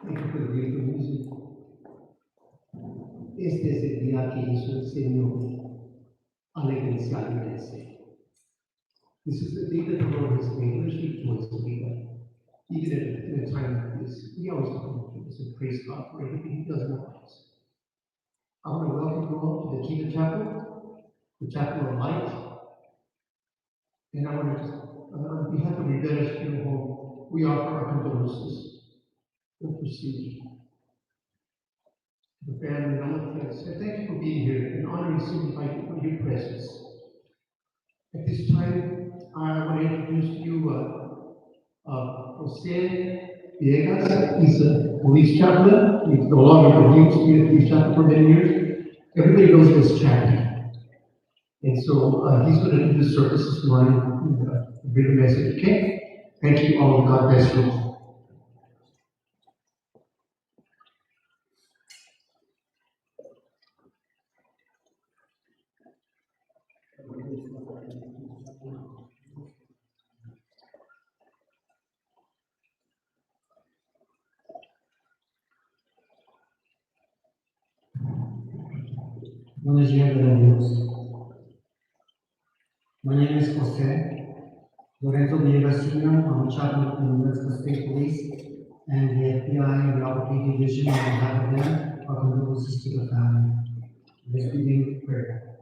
Thank you for the beautiful music. Este es el día que hizo el Señor. Alegrense, alegrense. This is the day that the Lord has made. Let's rejoice and be glad. Even in a time like this, we always come to this and praise God for everything He does in our lives. I want to welcome you all to the Tina Chapel, the Chapel of Light. And I want to just, on behalf of Revetta's Funeral Home, we offer our condolences and proceed to the family and all the friends. And thank you for being here and honoring Cindy by your presence. At this time, I want to introduce to you Jose Villegas. He's a police chaplain. He's no longer used to be a police chaplain for many years. Everybody knows him as Chappie. And so he's going to do the service this morning and bring the message. Okay? Thank you all. God bless you. Buenos días, amigos. My name is Jose Lorenzo Villegas Sena. I'm a chaplain in the Mexico State Police. and the FBI and the Albuquerque Division on behalf of them, our condolences to the family. Let's begin with prayer.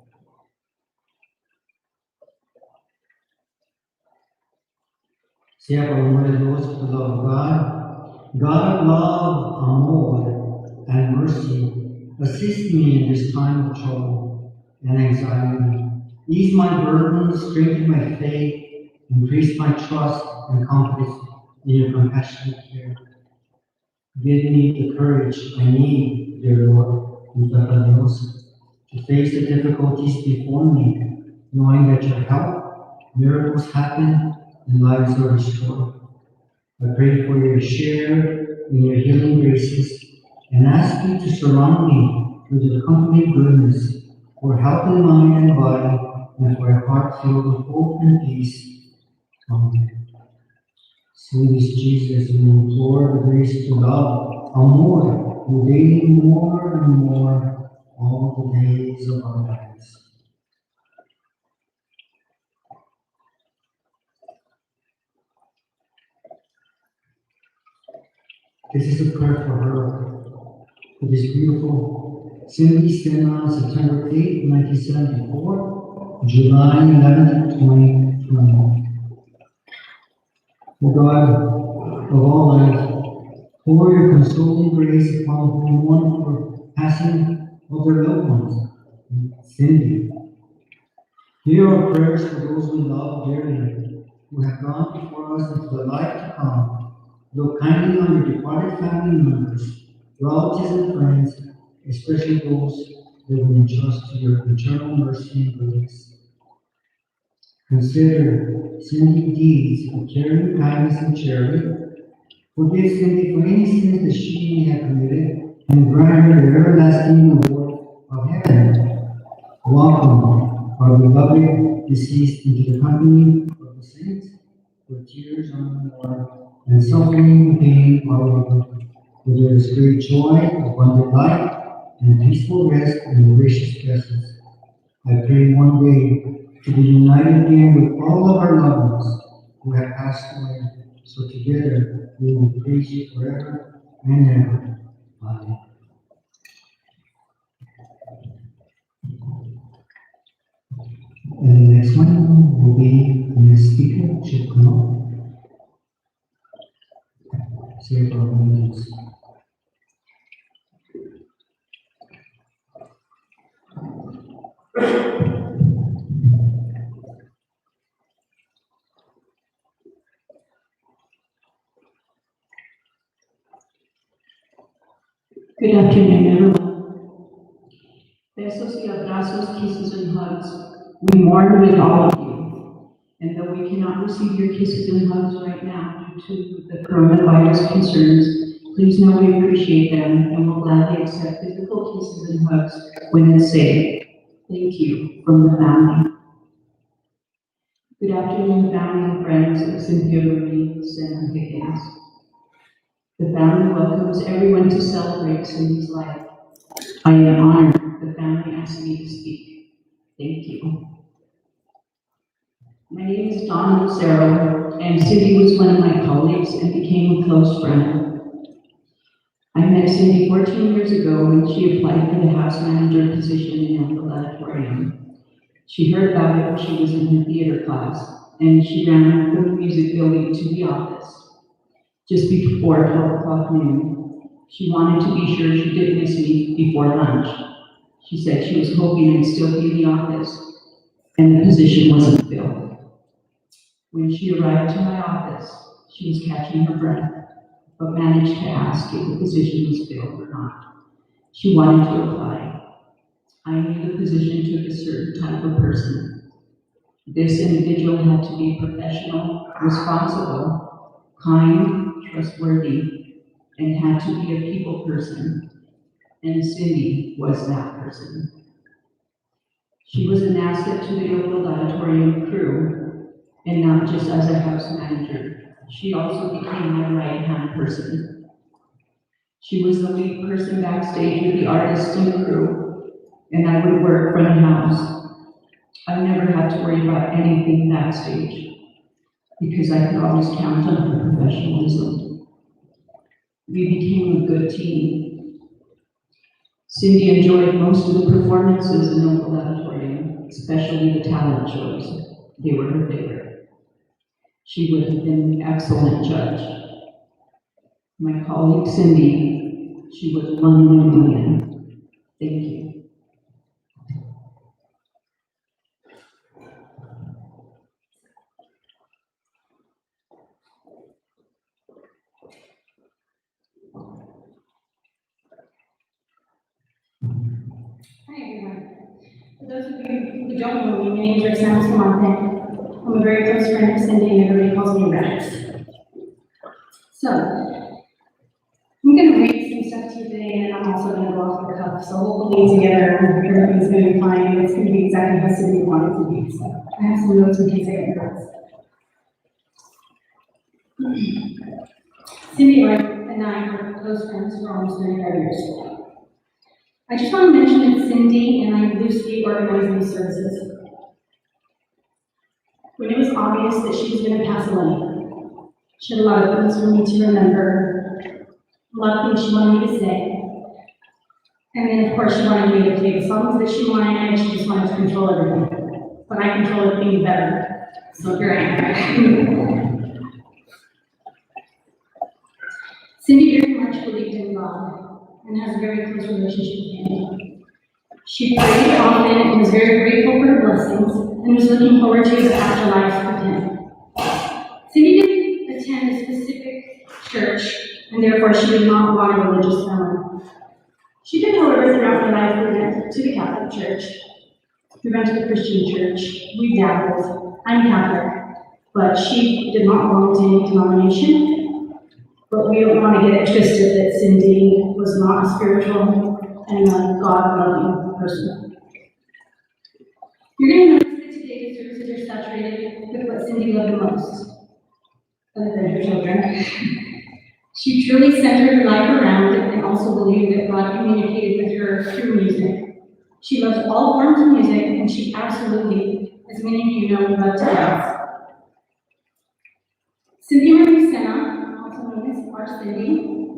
Sea por amor de Dios, for the love of God, God of love, amor, and mercy, assist me in this time of trouble and anxiety. Ease my burdens, strengthen my faith, increase my trust and confidence in your compassionate care. Give me the courage I need, dear Lord, to face the difficulties before me, knowing that your help, miracles happen, and lives are restored. I pray for your share in your healing graces and ask you to surround me with your company of goodness, for health in mind and body, and for a heart filled with hope and peace. Amen. Sing this Jesus, we implore the grace to love, amor, you daily more and more, all the days of our lives. This is a prayer for her, for this beautiful Sena, September 8, 1974, July 11, 2020. O God of all life, pour your consoling grace upon the one for passing of their loved ones, Cindy. Hear our prayers for those we love dearly, who have gone before us into the life to come. Look kindly on your departed family members, relatives and friends, especially those that we entrust to your eternal mercy and grace. Consider Cindy's deeds of caring, kindness, and charity. Forgive Cindy for any sins that she may have committed, and grant her the everlasting reward of heaven. Welcome, our beloved deceased, into the company of the saints, where tears are no more, and suffering and pain are over, where there is great joy, abundant life, and peaceful rest in your gracious presence. I pray one day to be united again with all of our loved ones who have passed away, so together we will praise you forever and ever. Amen. And the next one will be the next speaker, should come up. Say for our meetings. Good afternoon, everyone. Besos y abrazos, kisses and hugs. We mourn with all of you. And though we cannot receive your kisses and hugs right now due to the coronavirus concerns, please know we appreciate them and will gladly accept physical kisses and hugs when it's safe. Thank you from the family. Good afternoon, family and friends of Cynthia Marie Sena Higgins. The family welcomes everyone to celebrate Cindy's life. I am honored the family asked me to speak. Thank you. My name is Dawn Lucero, and Cindy was one of my colleagues and became a close friend. I met Cindy 14 years ago when she applied for the house manager position in the auditorium. She heard about it when she was in her theater class, and she ran from the music building to the office just before 12 o'clock noon. She wanted to be sure she didn't miss me before lunch. She said she was hoping I'd still be in the office, and the position wasn't filled. When she arrived to my office, she was catching her breath, but managed to ask if the position was filled or not. She wanted to apply. I knew the position took a certain type of person. This individual had to be professional, responsible, kind, trustworthy, and had to be a people person. And Cindy was that person. She was an asset to the Oakville Auditorium crew, and not just as a house manager. She also became my right-hand person. She was the lead person backstage with the artists and crew, and I would work front of house. I never had to worry about anything backstage, because I could always count on her professionalism. We became a good team. Cindy enjoyed most of the performances in the auditorium, especially the talent shows. They were her favorite. She would have been an excellent judge. My colleague Cindy, she was 1 in a million. Thank you. Hi everyone. For those of you who don't know me, my name is Sena. I'm a very close friend of Cindy and everybody calls me Rex. So, I'm going to read some stuff to you today and I'm also going to go off the cuff. So hopefully together everything's going to be fine and it's going to be exactly how Cindy wanted it to be. So I have some notes in case I get nervous. Cindy and I were close friends for almost 35 years. I just want to mention that Cindy and I loosely organized these services. When it was obvious that she was going to pass away, she had a lot of things for me to remember, a lot of things she wanted me to say. And then, of course, she wanted me to play the songs that she wanted, and she just wanted to control everything. But I control everything better. So here I am. Cindy very much believed in God and has a very close relationship with Him. She prayed often and was very grateful for her blessings and was looking forward to the afterlife with Him. Cindy didn't attend a specific church, and therefore she did not want a religious sermon. She did, however, throughout her life, we went to the Catholic Church, we went to the Christian church, we dabbled. I'm Catholic, but she did not belong to any denomination. But we don't want to get it twisted that Cindy was not a spiritual and a God-loving person. You're going to notice that today the services are saturated with what Cindy loved the most, other than her children. She truly centered her life around it and also believed that God communicated with her through music. She loves all forms of music, and she absolutely, as many of you know, loved to dance. Sena, also known as our Cindy,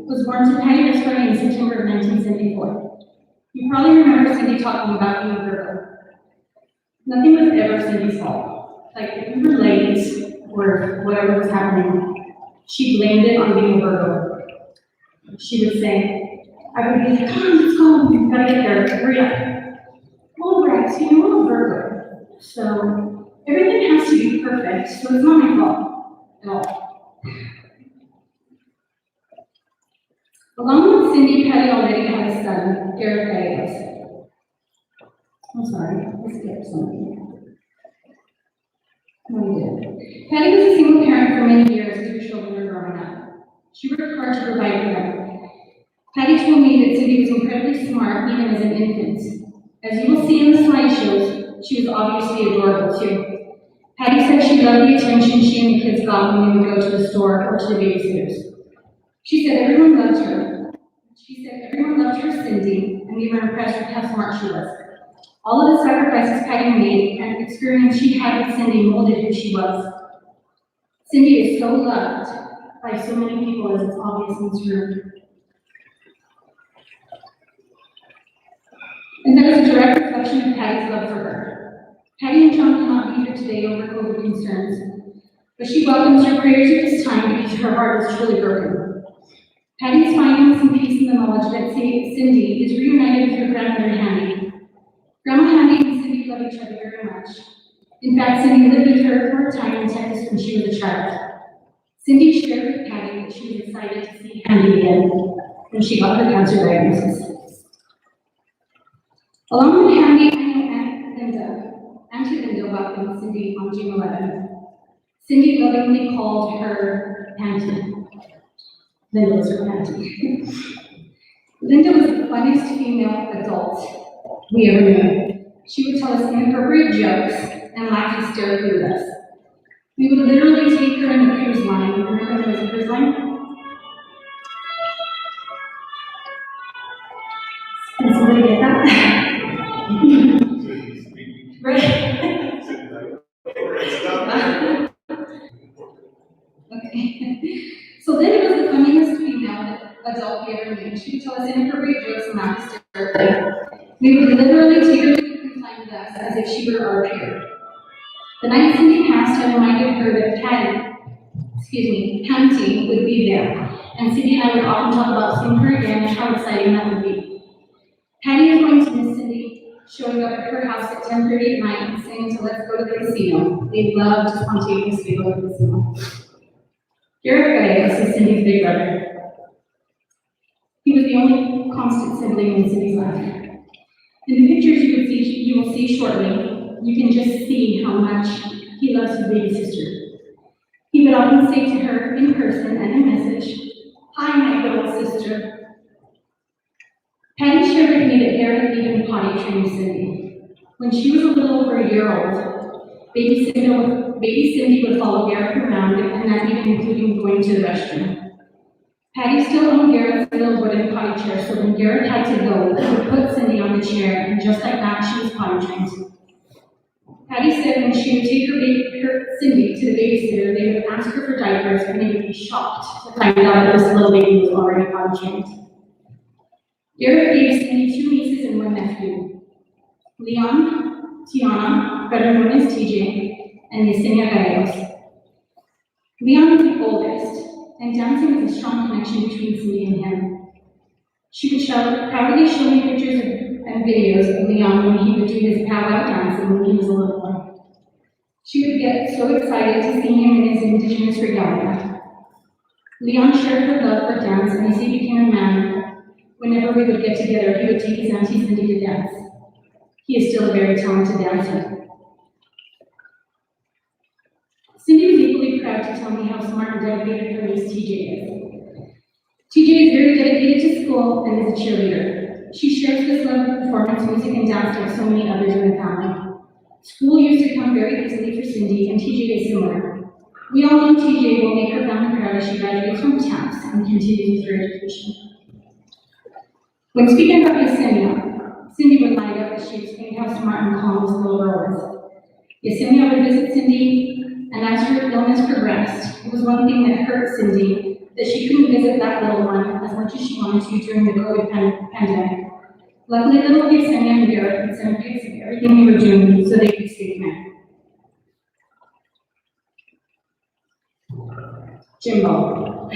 was born to Patty Esquire in September of 1974. You probably remember Cindy talking about being a Virgo. Nothing was ever Cindy's fault. Like, if we were late or whatever was happening, she blamed it on being a Virgo. She would say, I would be like, come on, let's go, we've got to get there, hurry up. Well, Rex, you know I'm a Virgo, so everything has to be perfect, so it's not my fault at all. Along with Cindy, Patty already had a son, Derek Petty. I'm sorry, I skipped something. No, we did. Patty was a single parent for many years as her children were growing up. She worked hard to provide for them. Patty told me that Cindy was incredibly smart even as an infant. As you will see in the slideshows, she was obviously adorable too. Patty said she loved the attention she and the kids got when they would go to the store or to the babysitters. She said everyone loved her. She said everyone loved her Cindy, and we were impressed with how smart she was. All of the sacrifices Patty made and the experience she had with Cindy molded who she was. Cindy is so loved by so many people, as it's obvious in this room. And that is a direct reflection of Patty's love for her. Patty and John cannot be here today over COVID concerns, but she welcomes your prayers at this time because her heart is truly broken. Patty is finding some peace in the knowledge that Cindy is reunited with her grandmother Handy. Grandma Handy and Cindy love each other very much. In fact, Cindy lived with her for a time in Texas when she was a child. Cindy shared with Patty that she was excited to see Handy again when she got her cancer diagnosis. Along with Handy, I know Auntie Linda welcomed Cindy on June 11th. Cindy lovingly called her Auntie. Linda was her auntie. Linda was the funniest female adult we ever knew. She would tell us inappropriate jokes and laugh hysterically with us. We would literally take her in the cruise line. Remember there was a cruise line? Can somebody get that? Right. Okay. So Linda was the funniest female adult we ever knew. She would tell us inappropriate jokes and laugh hysterically. We would literally take her to the flying with us as if she were our peer. The night Cindy passed had reminded her that County would be there, and Cindy and I would often talk about seeing her again and how exciting that would be. Patty is going to miss Cindy showing up at her house at 10:30 at night and saying to let's go to the casino. They love to spontaneously go to the casino. Garrett Gaius is Cindy's big brother. He was the only constant sibling in Cindy's life. In the pictures you will see shortly, you can just see how much he loves his baby sister. He would often say to her in person and in message, "Hi, my little sister." Patty shared with me that Garrett even potty trained Cindy. When she was a little over a year old, baby Cindy would follow Garrett around, and that even including going to the restroom. Patty still owned Garrett's little wooden potty chair, so when Garrett had to go, he would put Cindy on the chair, and just like that, she was potty trained. Patty said when she would take her Cindy to the babysitter, they would ask her for diapers, and they would be shocked to find out that this little baby was already potty trained. Garrett gave Cindy 2 nieces and 1 nephew, Leon, Tiana, better known as TJ, and Yesenia Gallegos. Leon was the oldest, and dancing was a strong connection between Cindy and him. She would proudly show me pictures and videos of Leon when he would do his powwow dancing when he was a little boy. She would get so excited to see him in his indigenous regalia. Leon shared her love for dance, and as he became a man, whenever we would get together, he would take his auntie Cindy to dance. He is still a very talented dancer. Cindy was equally proud to tell me how smart and dedicated her niece TJ is. TJ is very dedicated to school and is a cheerleader. She shares this love of performance, music, and dance like so many others in the family. School used to come very easily for Cindy, and TJ is similar. We all know TJ will make her family proud as she graduates from TAPS and continues her education. When speaking about Yesenia, Cindy would light up as she explained how smart and calm this little girl was. Yesenia would visit Cindy, and as her illness progressed, it was one thing that hurt Cindy, that she couldn't visit that little one as much as she wanted to during the COVID pandemic. Luckily, little Yesenia and Garrett could send pics of everything we were doing so they could stay connected. Jimbo.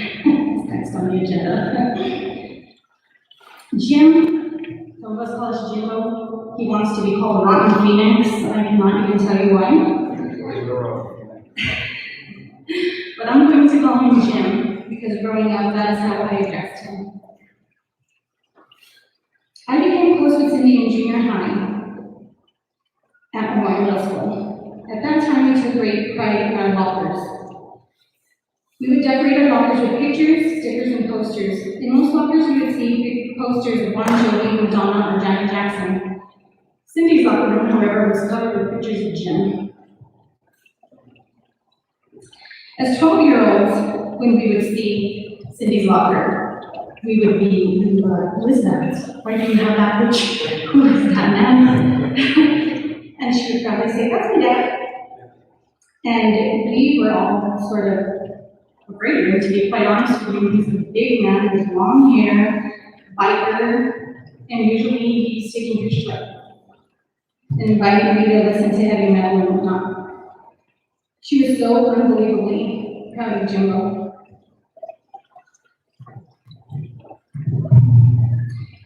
Next on the agenda. Jim, some of us call us Jimbo. He wants to be called Rotten Phoenix. I cannot even tell you why. But I'm going to call him Jim because growing up, that is how I addressed him. I became close with Cindy in junior high at Memorial Middle School. At that time, we took great pride in our lockers. We would decorate our lockers with pictures, stickers, and posters. In most lockers, you would see big posters of Bon Jovi, Madonna, or Janet Jackson. Cindy's locker room, however, was covered with pictures of Jim. As 12-year-olds, when we would see Cindy's locker, we would be, who is that? Why do you have that picture? Who is that man? And she would probably say, that's my dad. And we were all sort of afraid of him, to be quite honest with you. He's a big man with long hair, biker, and usually he's taking pictures like and inviting me to listen to heavy metal and whatnot. She was so unbelievably proud of Jimbo.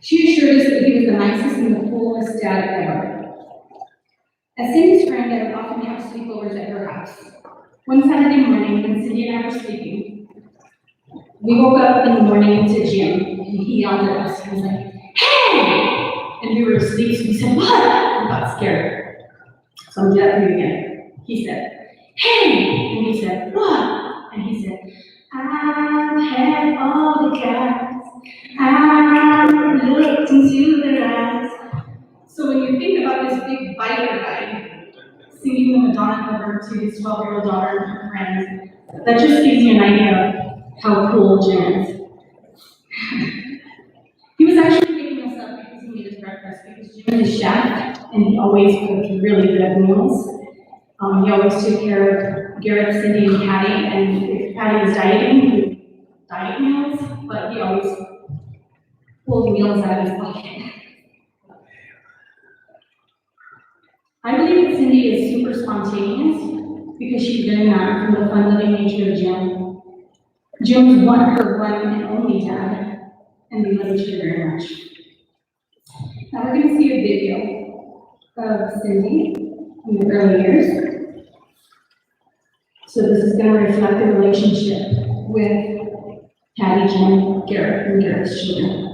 She assured us that he was the nicest and the coolest dad ever. As Cindy's friend, I would often have sleepovers at her house. One Saturday morning, when Cindy and I were sleeping, we woke up in the morning to Jim, and he yelled at us. He was like, "Hey!" And we were asleep, so we said, "What?" And got scared. So I'm doing that for you again. He said, "Hey!" And we said, "What?" And he said, "I've had all the cats. I've looked into their eyes." So when you think about this big biker guy singing the Madonna cover to his 12-year-old daughter and her friends, that just gives you an idea of how cool Jim is. He was actually making us up because he made us breakfast, because Jim is a chef and he always cooked really good meals. He always took care of Garrett, Cindy, and Patty, and if Patty was dieting, he would diet meals. but he always pulled meals out of his pocket. I believe that Cindy is super spontaneous because she's been that from the fun-loving nature of Jim. Jim was her one and only dad, and they love each other very much. Now we're going to see a video of Cindy in the early years. So this is going to reflect the relationship with Patty, Jim, Garrett, and Garrett's children.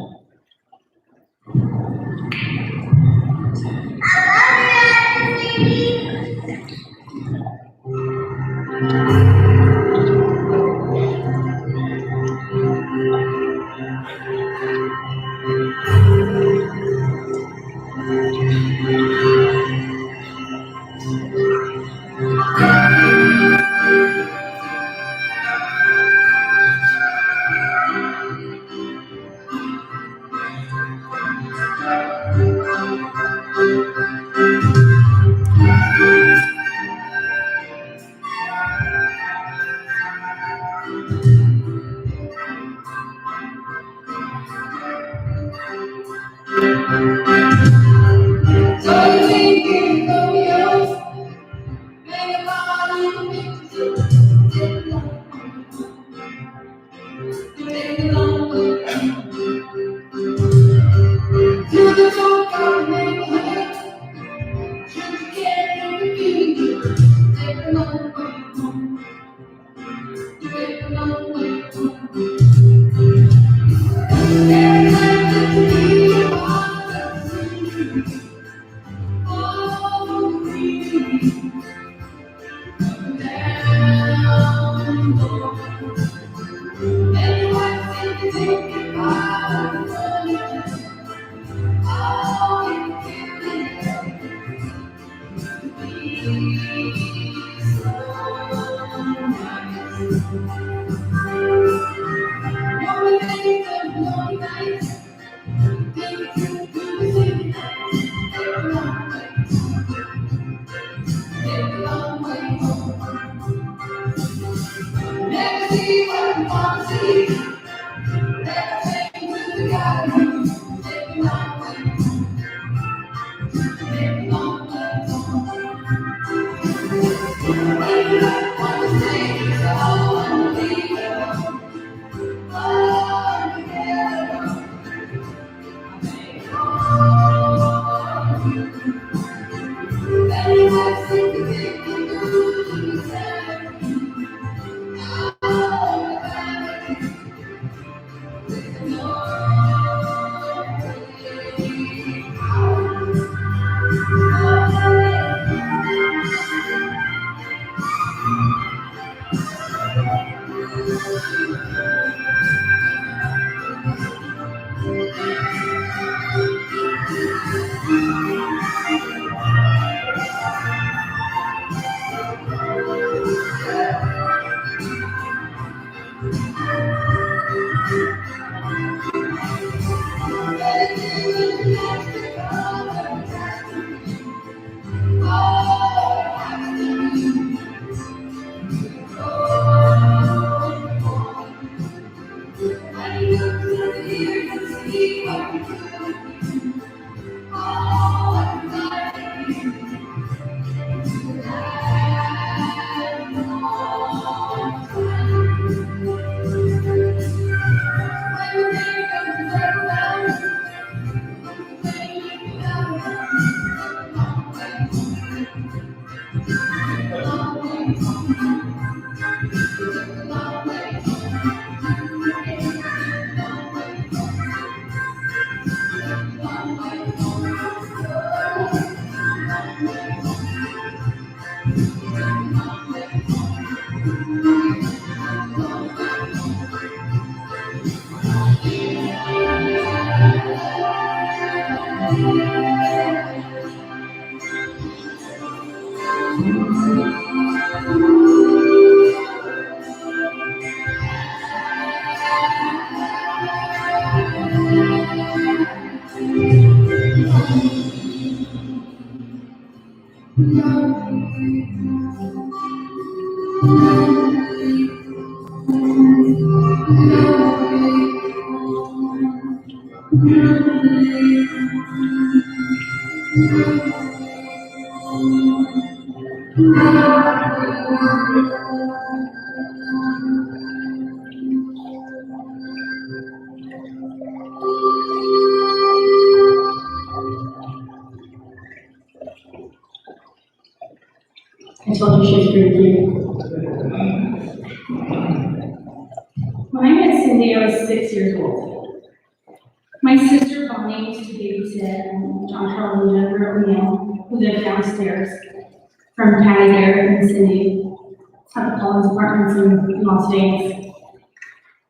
I told you she was pretty cute. When I met Cindy, I was 6 years old. My sister Bonnie used to babysit John Charles and Jennifer O'Neill, who lived downstairs from Patty there and Cindy at the Collins Apartments in Las Vegas.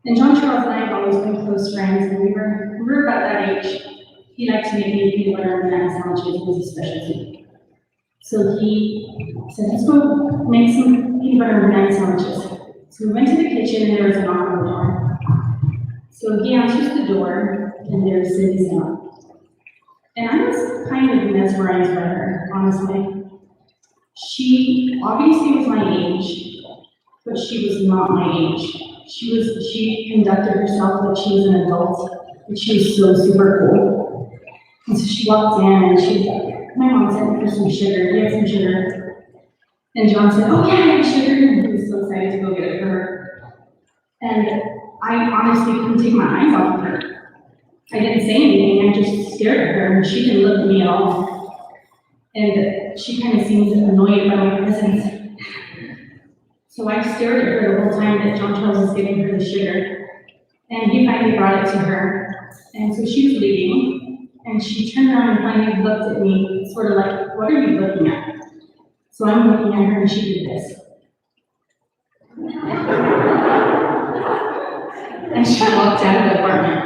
And John Charles and I have always been close friends, and we were about that age. He liked to make me peanut butter and banana sandwiches, it was a specialty. So he said, let's go make some peanut butter and banana sandwiches. So we went to the kitchen and there was a knock on the door. So he answers the door and there's Cindy Sena. And I was kind of mesmerized by her, honestly. She obviously was my age, but she was not my age. She conducted herself like she was an adult, but she was so super cool. And so she walked in and she was like, my mom sent me for some sugar, do you have some sugar? And John said, oh yeah, I have sugar, and he was so excited to go get it for her. And I honestly couldn't take my eyes off of her. I didn't say anything, I just stared at her, and she didn't look at me at all. And she kind of seemed annoyed by my presence. So I stared at her the whole time that John Charles was giving her the sugar. And he finally brought it to her. And so she was leaving, and she turned around and finally looked at me, sort of like, what are you looking at? So I'm looking at her and she did this. And she walked out of the apartment.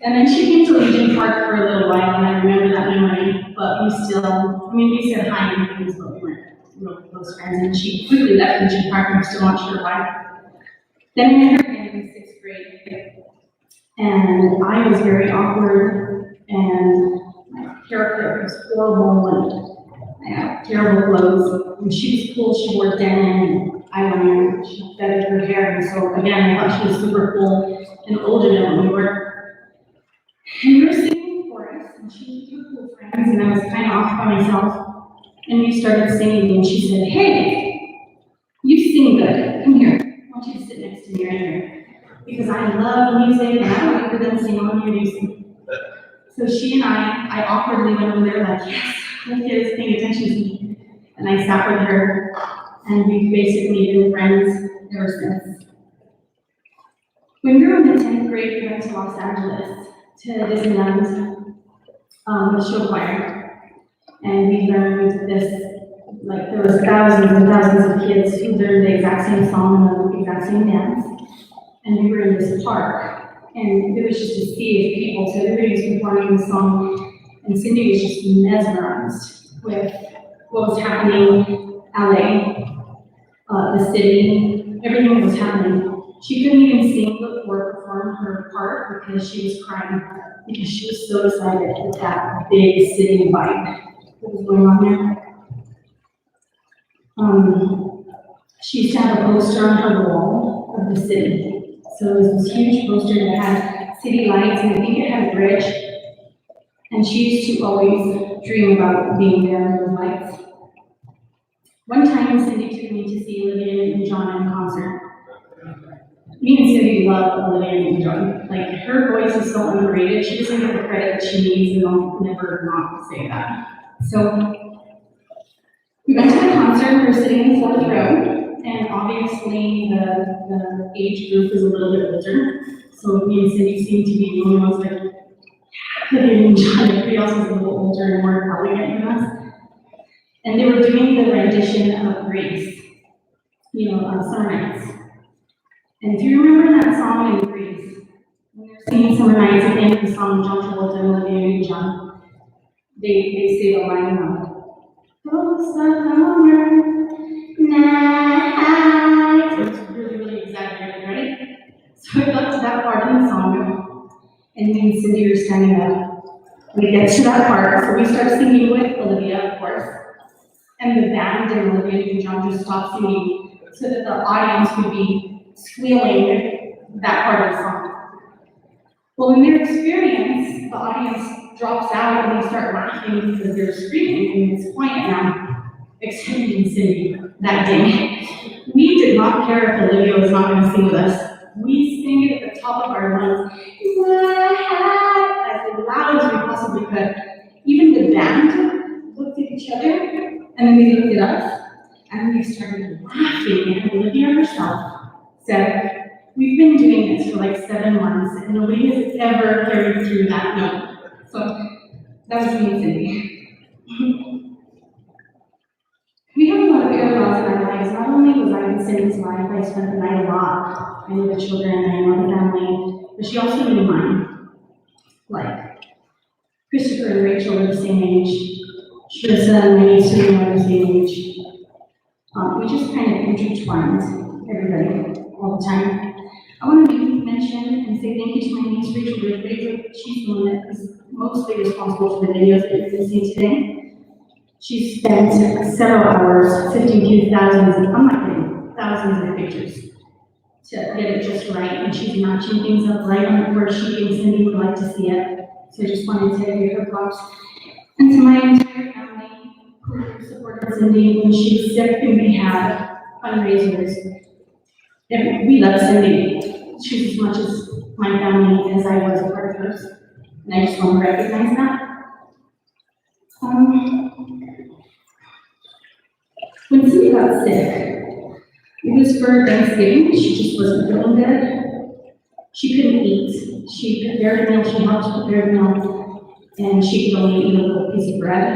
And then she came to Legion Park for a little while, and I remember that memory, but we said hi and things, but we weren't real close friends, and she quickly left Legion Park, and I'm still not sure why. Then we met her again in 6th grade, and I was very awkward, and my haircut was horrible, and I had terrible clothes. When she was cool, she wore denim and eyeliner, she feathered her hair, and so again, I thought she was super cool and older than we were. And we were singing chorus, and she was with her cool friends, and I was kind of off by myself. And we started singing, and she said, hey, you sing good, come here. I want you to sit next to me right here. Because I love music, and I like for them to sing on your music. So she and I awkwardly went over there like, yes, the kid is paying attention to me. And I sat with her, and we've basically been friends ever since. When we were in the 10th grade, we went to Los Angeles to Disneyland with show choir. And we learned this, like there was thousands and thousands of kids who learned the exact same song and the exact same dance. And we were in this park, and it was just a sea of people, so everybody was performing the song, and Cindy was just mesmerized with what was happening in LA, the city, everything that was happening. She couldn't even sing or perform her part because she was crying, because she was so excited with that big city vibe that was going on there. She used to have a poster on her wall of the city. So it was this huge poster that had city lights, and I think it had a bridge. And she used to always dream about being there in those lights. One time, Cindy took me to see Olivia Newton-John in concert. Me and Cindy love Olivia Newton-John. Like, her voice is so underrated. She doesn't get the credit that she needs, and I'll never not say that. So, we went to the concert, we were sitting in the 4th row. And obviously, the age group is a little bit older. So me and Cindy seemed to be the only ones like, everybody else was a little older and more elegant than us. And they were doing the rendition of Grease, Summer Nights. And if you remember that song in Grease, when they're singing Summer Nights at the end of the song, John Travolta and Olivia Newton-John, they say the line of, "Oh, summer night." It's really, really exaggerated, right? So I got to that part in the song, and me and Cindy were standing up. We get to that part, so we start singing with Olivia, of course. And the band and Olivia Newton-John just stopped singing so that the audience could be squealing that part of the song. Well, in their experience, the audience drops out and they start laughing because they're screaming and it's quiet now, except in Cindy that day. We did not care if Olivia was not going to sing with us. We sang it at the top of our lungs, as loud as we possibly could. Even the band looked at each other and then they looked at us and we started laughing. And Olivia herself said, "We've been doing this for like 7 months and nobody has ever carried through that note." So that was me and Cindy. We have a lot of parallels in our lives. Not only was I in Cindy's life, I spent the night a lot. I know the children, I know the family, but she also knew mine. Like, Christopher and Rachel are the same age. Sharissa and my niece Serena are the same age. We just kind of intertwined everybody all the time. I want to mention and say thank you to my niece Rachel Ridgway. She's the one that is mostly responsible for the videos that you're going to see today. She spent several hours sifting through I'm not kidding, thousands of pictures to get it just right, and she's matching things up right on where she thinks Cindy would like to see it. So I just wanted to give her props. And to my entire family who supported Cindy when she was sick and we had fundraisers. And we love Cindy. She's as much as my family as I was a part of hers. And I just want to recognize that. When Cindy got sick, it was for Thanksgiving. She just wasn't feeling good. She couldn't eat. She prepared a meal, she helped prepare a meal, and she could only eat a little piece of bread.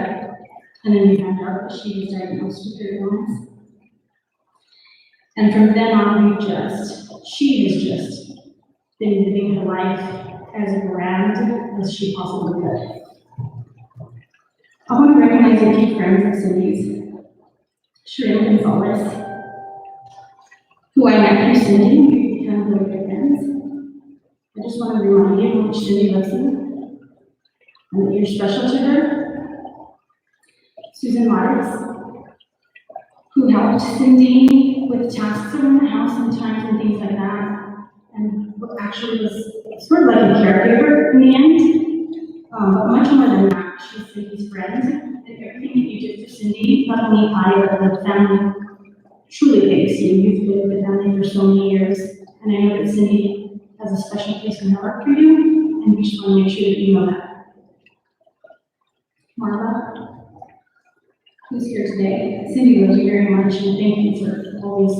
And then we found out that she was diagnosed with her illness. And from then on, she has just been living her life as grand as she possibly could. I want to recognize a few friends of Cindy's. Sherelle Gonzalez, who I met through Cindy, we become really good friends. I just want to remind you how much Cindy loves you and that you're special to her. Susan Marks, who helped Cindy with tasks around the house sometimes and things like that, and actually was sort of like a caregiver in the end. But much more than that, she's Cindy's friend. And everything that you did for Cindy, not only I, but the family truly thanks you. You've been with the family for so many years, and I know that Cindy has a special place in her heart for you, and we just want to make sure that you know that. Marla, who's here today, Cindy loves you very much, and thank you for always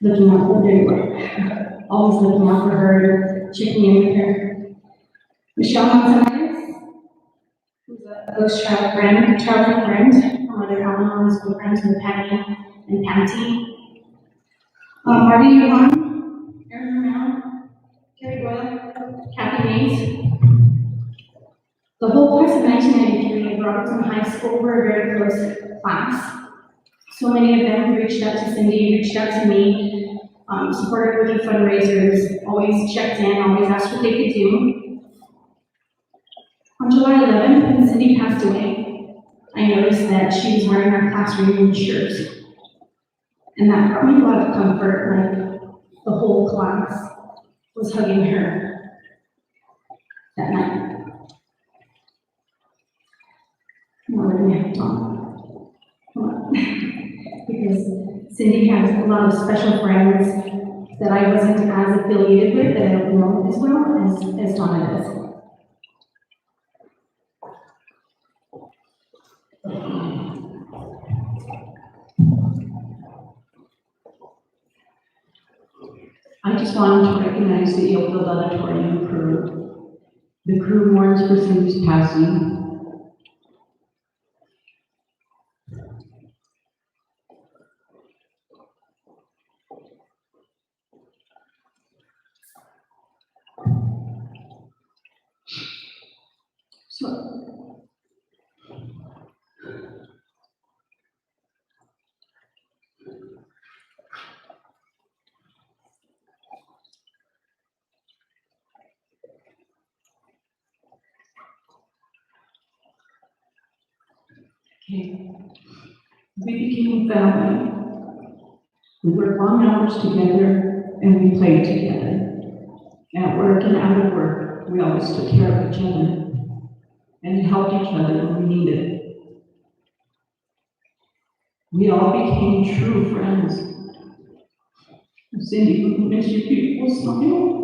looking out for her, always looking out for her, checking in with her. Michelle Montanez, who's a close childhood friend, her mother Eleanor was good friends with Patty and Patty. Marty Yuhan, Erin Romero, Carrie Doyle, Kathy Mays. The whole class of 1993 at Robertson High School were a very close class. So many of them reached out to Cindy, reached out to me, supported her with fundraisers, always checked in, always asked what they could do. On July 11th, when Cindy passed away, I noticed that she was wearing our class reunion shirt. And that brought me a lot of comfort, like the whole class was hugging her that night. Now we're gonna have to talk. Come on. Because Cindy has a lot of special friends that I wasn't as affiliated with, that I don't know as well as Donna does. I just wanted to recognize the Oakville Auditorium crew. The crew mourns for Cindy's passing. So, okay. We became family. We worked long hours together and we played together. At work and out of work. we always took care of each other and helped each other when we needed. We all became true friends. Cindy, we miss your beautiful smile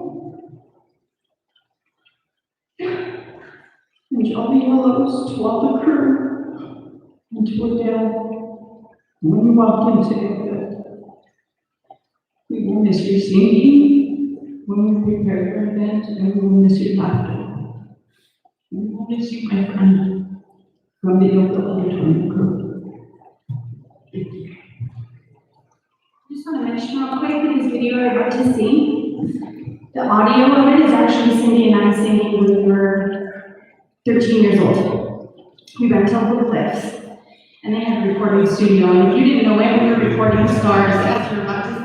and jolly hellos to all the crew and to Adele when we walked into it. We will miss your singing when we prepare your event, and we will miss your laughter. We will miss you, my friend, from the Oakville Auditorium crew. Just want to mention real quick that this video I'm about to see, the audio of it is actually Cindy and I singing when we were 13 years old. We went up the cliffs, and they had a recording studio, and if you didn't know it, we were recording stars as you're about to see.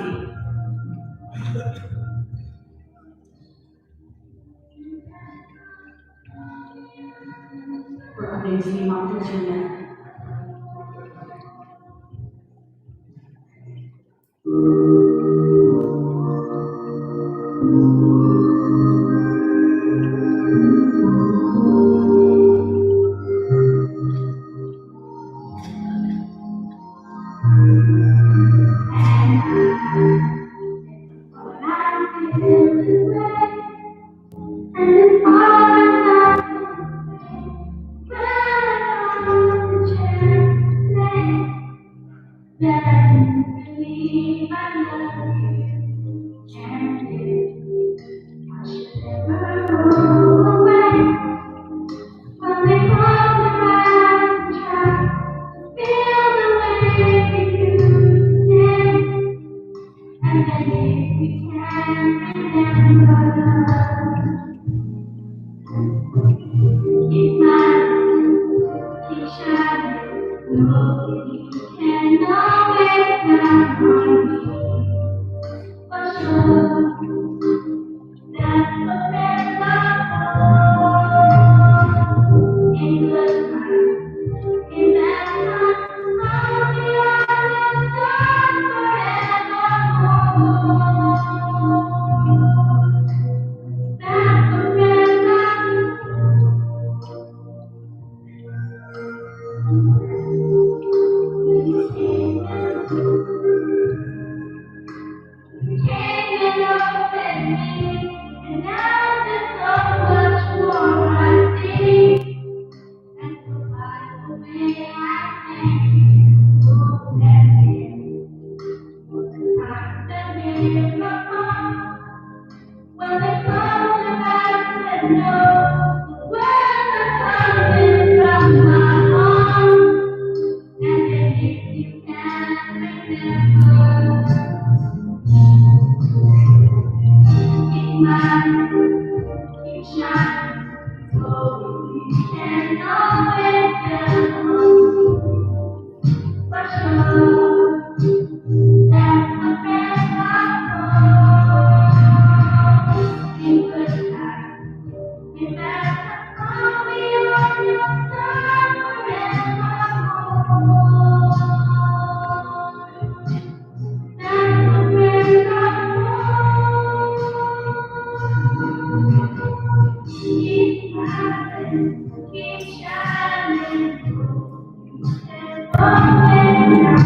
We're obviously not 13 yet.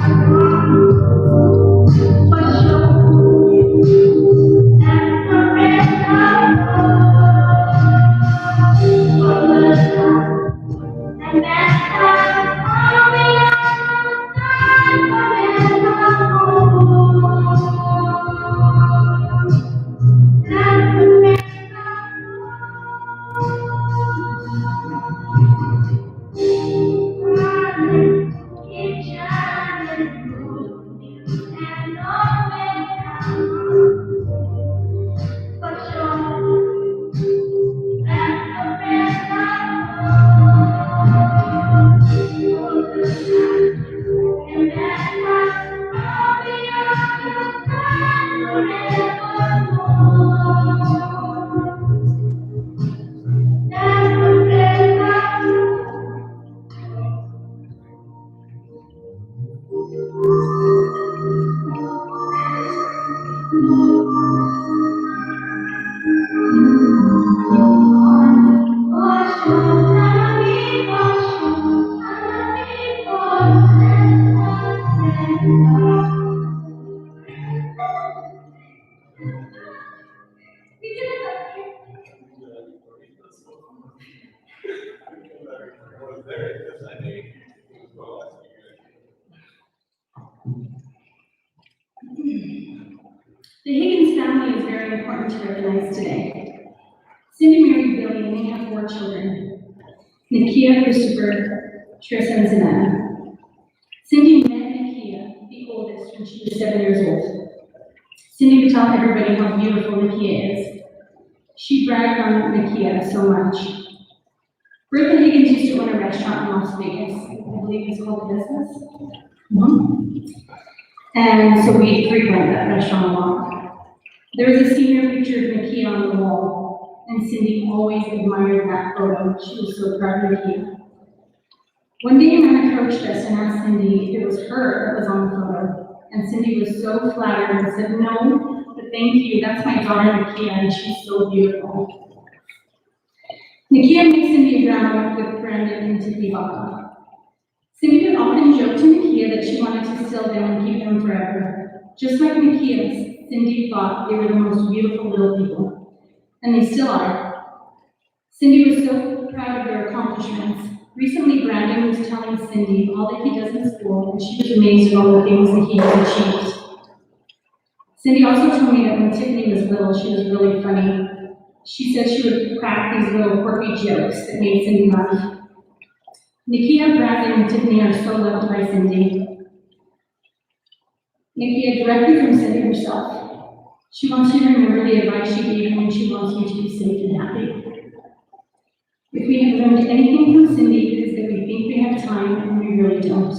Amen. The Higgins family is very important to recognize today. Cindy married Billy and they have 4 children: Nakia, Christopher, Tris, and Sena. Cindy met Nakia, the oldest, when she was 7 years old. Cindy would tell everybody how beautiful Nakia is. She bragged on Nakia so much. Bertha Higgins used to own a restaurant in Las Vegas. I believe it's called The Business. And so we frequent that restaurant a lot. There was a senior picture of Nakia on the wall, and Cindy always admired that photo. She was so proud of Nakia. One day, a man approached us and asked Cindy if it was her that was on the photo, and Cindy was so flattered and said, "No, but thank you, that's my daughter Nakia, and she's so beautiful." Nakia makes Cindy a grandma with Brandon and Tiffany Baka. Cindy would often joke to Nakia that she wanted to steal them and keep them forever. Just like Nakia's, Cindy thought they were the most beautiful little people, and they still are. Cindy was so proud of their accomplishments. Recently, Brandon was telling Cindy all that he does in school, and she was amazed at all the things that he has achieved. Cindy also told me that when Tiffany was little, she was really funny. She said she would crack these little quirky jokes that made Cindy laugh. Nakia, Brandon, and Tiffany are so loved by Cindy. Nakia, directly from Cindy herself. She wants you to remember the advice she gave you, and she wants you to be safe and happy. If we have learned anything from Cindy, it is that we think we have time, and we really don't.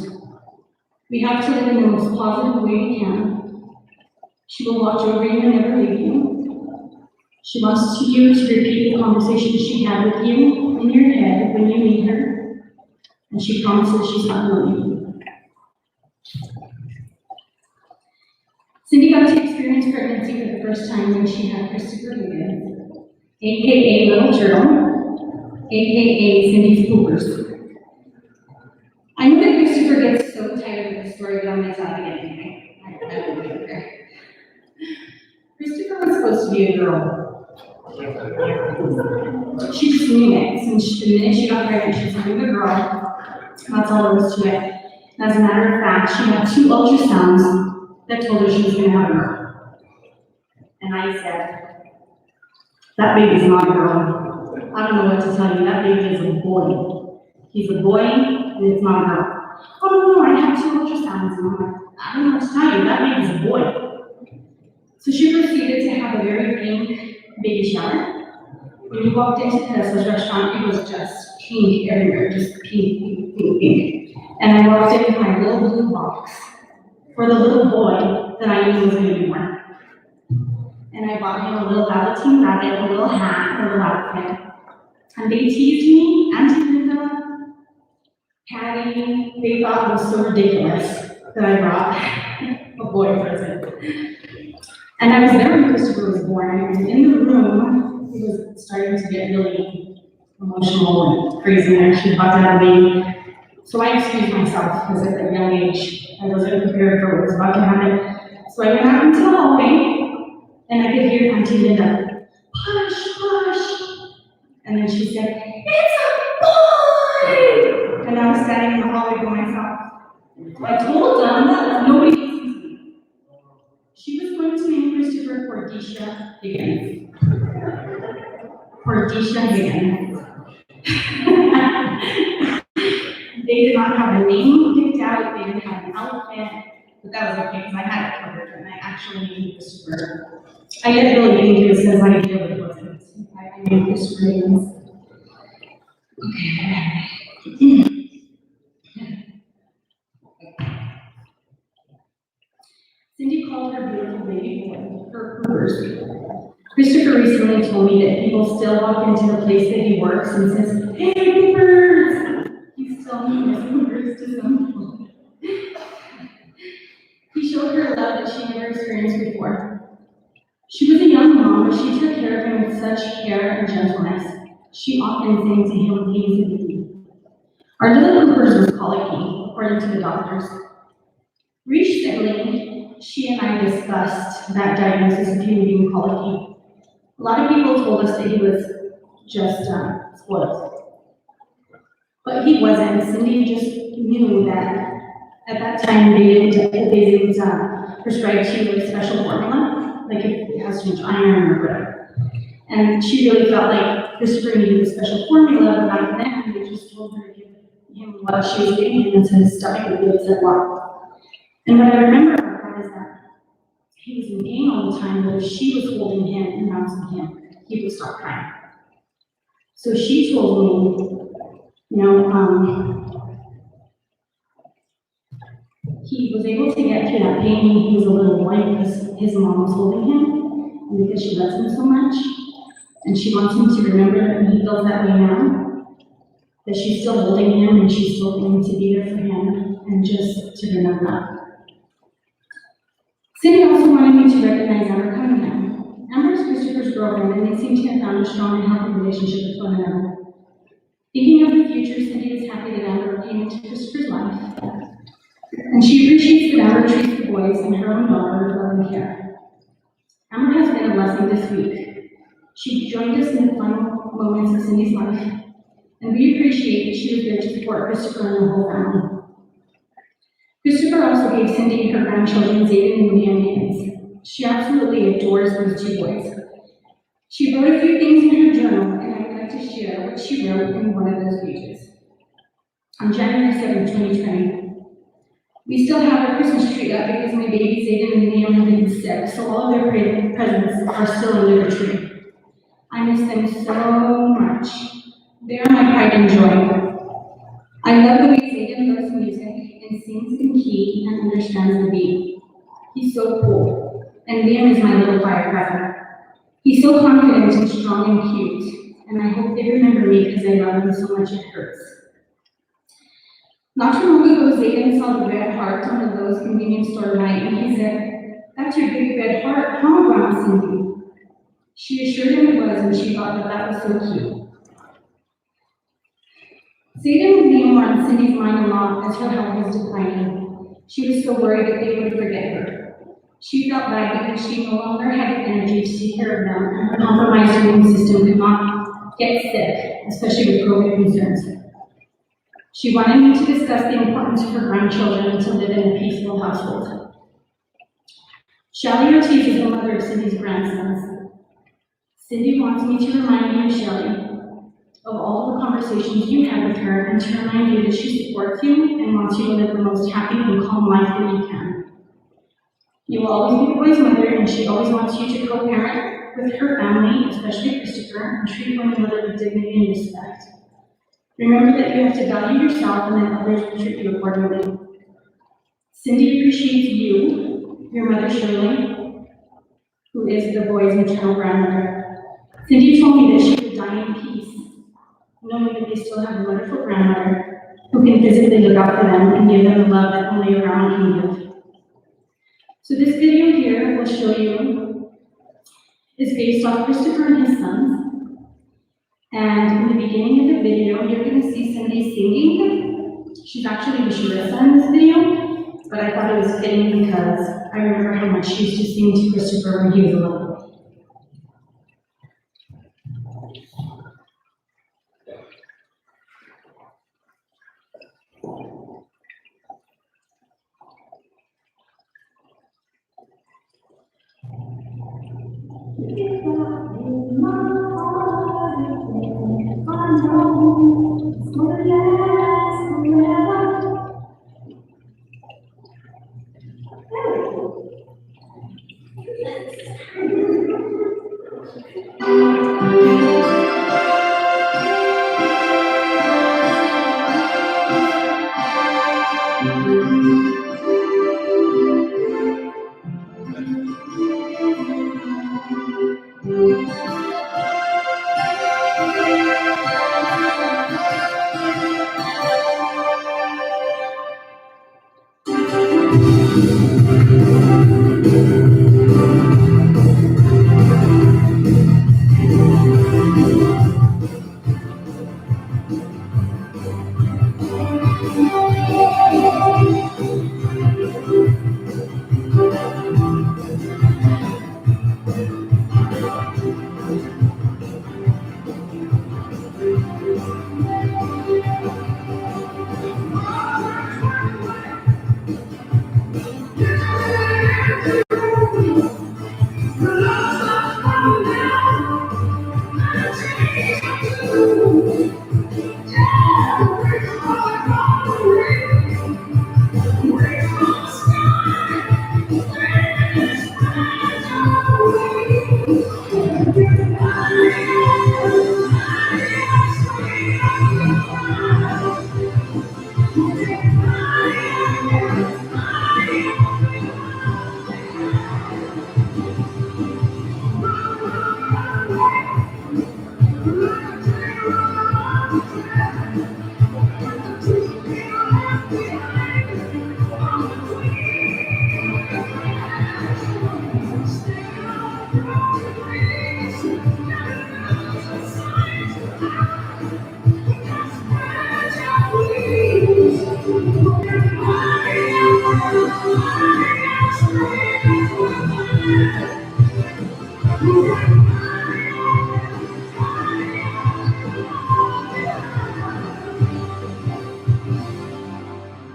We have to live in the most positive way we can. She will watch over you and never leave you. She wants you to repeat the conversation she had with you in your head when you meet her. And she promises she's not going to leave you. Cindy got to experience pregnancy for the first time when she had Christopher Higgins, aka Little Turtle, aka Cindy's Poopers. I know that Christopher gets so tired of the story, but I'm going to tell you anyway. I won't be there. Christopher was supposed to be a girl. She just knew it. Since the minute she got pregnant, she was having a girl. That's all there was to it. As a matter of fact, she had 2 ultrasounds that told her she was going to have a girl. And I said, "That baby's not a girl. I don't know what to tell you. That baby is a boy. He's a boy, and it's not a girl." "Oh, no, I have 2 ultrasounds." And I'm like, "I don't know what to tell you. That baby's a boy." So she proceeded to have a very pink baby shower. When we walked into Tessa's restaurant, it was just pink everywhere, just pink, pink, pink, pink. And I walked in with my little blue box for the little boy that I knew was going to be born. And I bought him a little Velveteen rabbit, a little hat, a little outfit. And they teased me, Auntie Linda, Patty, they thought it was so ridiculous that I brought a boy present. And I was there when Christopher was born, and in the room, it was starting to get really emotional and crazy, and she about to have a baby. So I excused myself, because at that young age, I wasn't prepared for what was about to happen. So I went out into the hallway, and I could hear Auntie Linda, "Hush, hush." And then she said, "It's a boy!" And I was standing in the hallway by myself. I told them that nobody listens to me. She was going to name Christopher Cordisha Higgins. Cordisha Higgins. They did not have a name picked out, they didn't have an outfit, but that was okay because I had it covered and I actually named Christopher. I get really angry because I idea what it wasn't. I named Christopher Higgins. Okay. Cindy called her beautiful baby boy her Poopers. Christopher recently told me that people still walk into the place that he works and says, "Hey, Poopers!" He's still known as Poopers to some people. He showed her love that she never experienced before. She was a young mom, but she took care of him with such care and gentleness. She often sang to him when he was a baby. Our little Poopers was colicky, according to the doctors. Recently, she and I discussed that diagnosis of him being colicky. A lot of people told us that he was just spoiled. But But he wasn't. Cindy just knew that at that time they didn't prescribe to you a special formula, like if it has too much iron or whatever. And she really felt like Christopher needed a special formula, but back then they just told her to give him what she was giving him into his stomach would be upset lot. And what I remember about that is that he was in pain all the time, but if she was holding him and bouncing him, he would stop crying. So she told me, he was able to get through that pain when he was a little boy because his mom was holding him and because she loves him so much. And she wants him to remember that when he feels that way now, that she's still holding him and she's still going to be there for him and just to remember that. Cindy also wanted me to recognize Amber Cunningham. Amber is Christopher's girlfriend and they seem to have found a strong and healthy relationship with one another. Thinking of the future, Cindy was happy that Amber came into Christopher's life. And she appreciates that Amber treats the boys and her own daughter with love and care. Amber has been a blessing this week. She joined us in the final moments of Cindy's life, and we appreciate that she was there to support Christopher and the whole family. Christopher also gave Cindy her grandchildren, Zayden and Liam, names. She absolutely adores those two boys. She wrote a few things in her journal, and I would like to share what she wrote in one of those pages. On January 7, 2020, we still have our Christmas tree up because my babies Zayden and Liam have been sick, so all of their presents are still under the tree. I miss them so much. They are my pride and joy. I love the way Zayden loves music and sings in key and understands the beat. He's so cool. And Liam is my little firecracker. He's so confident and strong and cute. And I hope they remember me because I love them so much it hurts. Not too long ago, Zayden saw the red heart on the Lowe's convenience store night and he said, "That's your big red heart, huh, Grandma Cindy?" She assured him it was and she thought that was so cute. Zayden and Liam were on Cindy's mind a lot as her health was declining. She was so worried that they would forget her. She felt bad because she no longer had the energy to take care of them and her compromised immune system could not get sick, especially with COVID concerns. She wanted me to discuss the importance of her grandchildren to live in a peaceful household. Shelly Ortiz is the mother of Cindy's grandsons. Cindy wants me to remind you of Shelly, of all the conversations you had with her, and to remind you that she supports you and wants you to live the most happy and calm life that you can. You will always be the boy's mother, and she always wants you to co-parent with her family, especially Christopher, and treat one another with dignity and respect. Remember that you have to value yourself and then others will treat you accordingly. Cindy appreciates you, your mother Shirley, who is the boy's maternal grandmother. Cindy told me that she would die in peace, knowing that they still have a wonderful grandmother who can physically look out for them and give them the love that only a grandma can give. So this video here will show you is based off Christopher and his sons. And in the beginning of the video, you're going to see Cindy singing. She's actually the Sharissa in this video, but I thought it was fitting because I remember how much she used to sing to Christopher when he was little.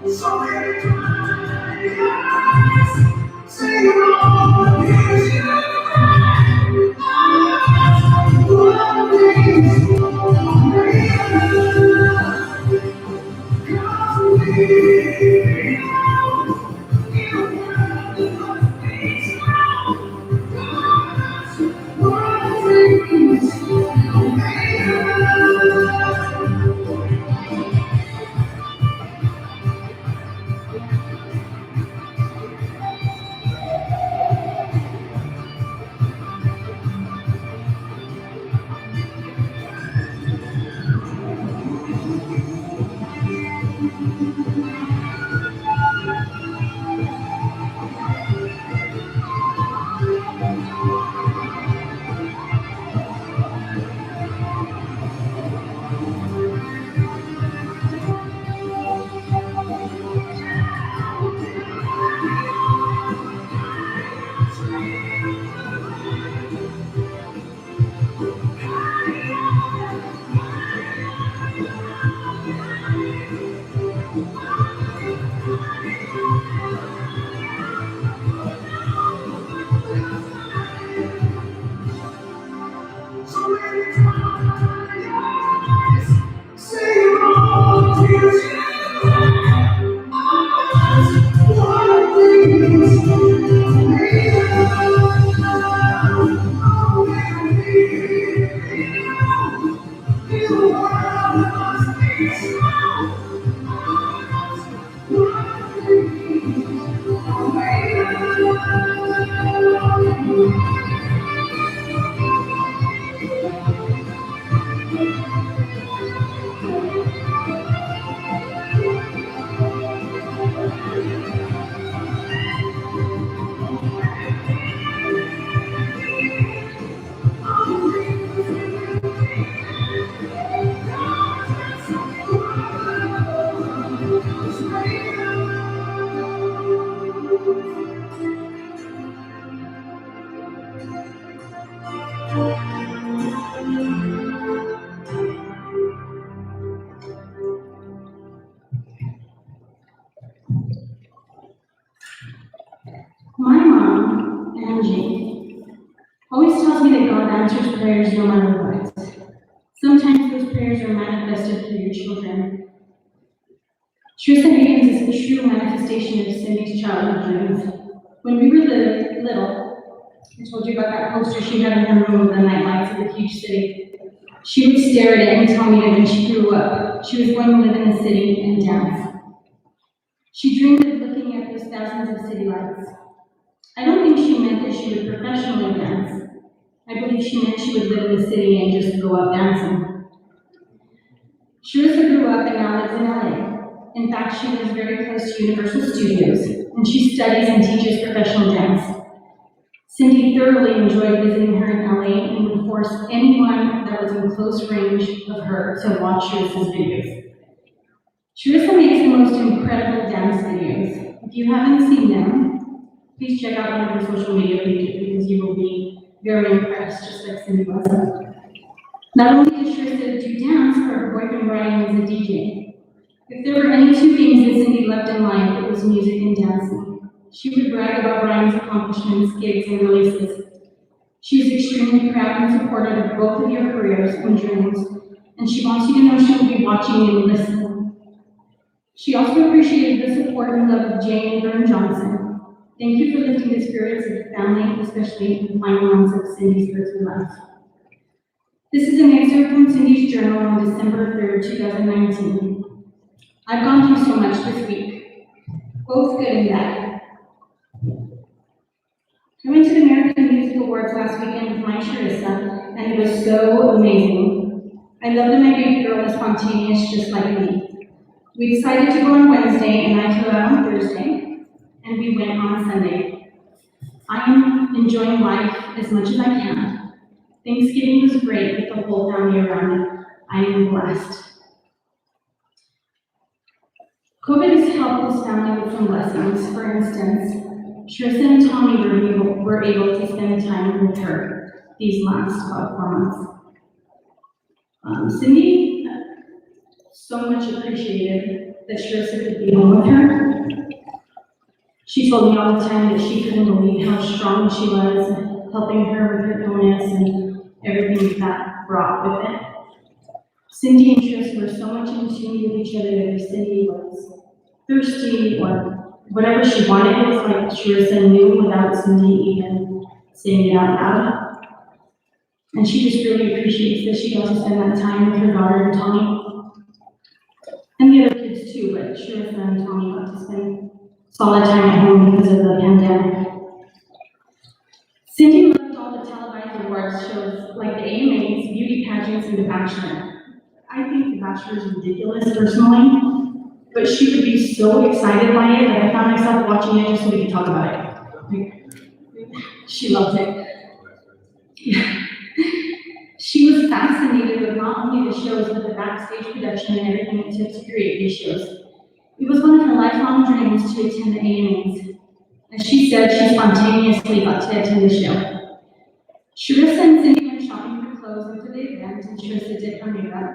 So many times, sing along, here's your one thing's so many times, sing along, here's your one My mom, Angie, always tells me that God answers prayers no matter what. Sometimes those prayers are manifested through your children. Trisha Higgins is the true manifestation of Cindy's childhood dreams. When we were little, I told you about that poster she had in her room of the night lights of the huge city. She would stare at it and tell me that when she grew up, she was going to live in the city and dance. She dreamed of looking at those thousands of city lights. I don't think she meant that she would professionally dance. I believe she meant she would live in the city and just go out dancing. Sharissa grew up and now lives in LA. In fact, she lives very close to Universal Studios, and she studies and teaches professional dance. Cindy thoroughly enjoyed visiting her in LA and would force anyone that was in close range of her to watch Sharissa's videos. Sharissa makes the most incredible dance videos. If you haven't seen them, please check out one of her social media pages because you will be very impressed, just like Cindy was. Not only does Sharissa do dance, but her boyfriend Brian is a DJ. If there were any two things that Cindy loved in life, it was music and dancing. She would brag about Brian's accomplishments, gigs, and releases. She is extremely proud and supportive of both of your careers and dreams, and she wants you to know she will be watching you and listening. She also appreciated the support and love of Jane and Vern Johnson. Thank you for lifting the spirits of the family, especially in the final months of Cindy's earthly life. This is an excerpt from Cindy's journal on December 3rd, 2019. I've gone through so much this week, both good and bad. I went to the American Music Awards last weekend with my Sharissa, and it was so amazing. I love that my baby girl is spontaneous just like me. We decided to go on Wednesday, and I flew out on Thursday, and we went on Sunday. I am enjoying life as much as I can. Thanksgiving was great with the whole family around me. I am blessed. COVID has helped this family with some blessings. For instance, Tristan and Tommy were able to spend time with her these last about 4 months. Cindy so much appreciated that Tristan could be home with her. She told me all the time that she couldn't believe how strong she was, helping her with her illness and everything that brought with it. Cindy and Tris were so much in tune with each other that if Cindy was thirsty or whatever she wanted, it was like Tris knew without Cindy even saying it out loud. And she just really appreciates that she got to spend that time with her daughter and Tommy. And the other kids too, but Tris and Tommy got to spend solid time at home because of the pandemic. Cindy loved all the televised awards shows like the AMAs, beauty pageants, and The Bachelor. I think The Bachelor is ridiculous personally, but she would be so excited by it that I found myself watching it just so we could talk about it. She loved it. She was fascinated with not only the shows, but the backstage production and everything it took to create these shows. It was one of her lifelong dreams to attend the AMAs. And she said she spontaneously got to attend the show. Sharissa and Cindy went shopping for clothes and for the event, and Sharissa did her makeup.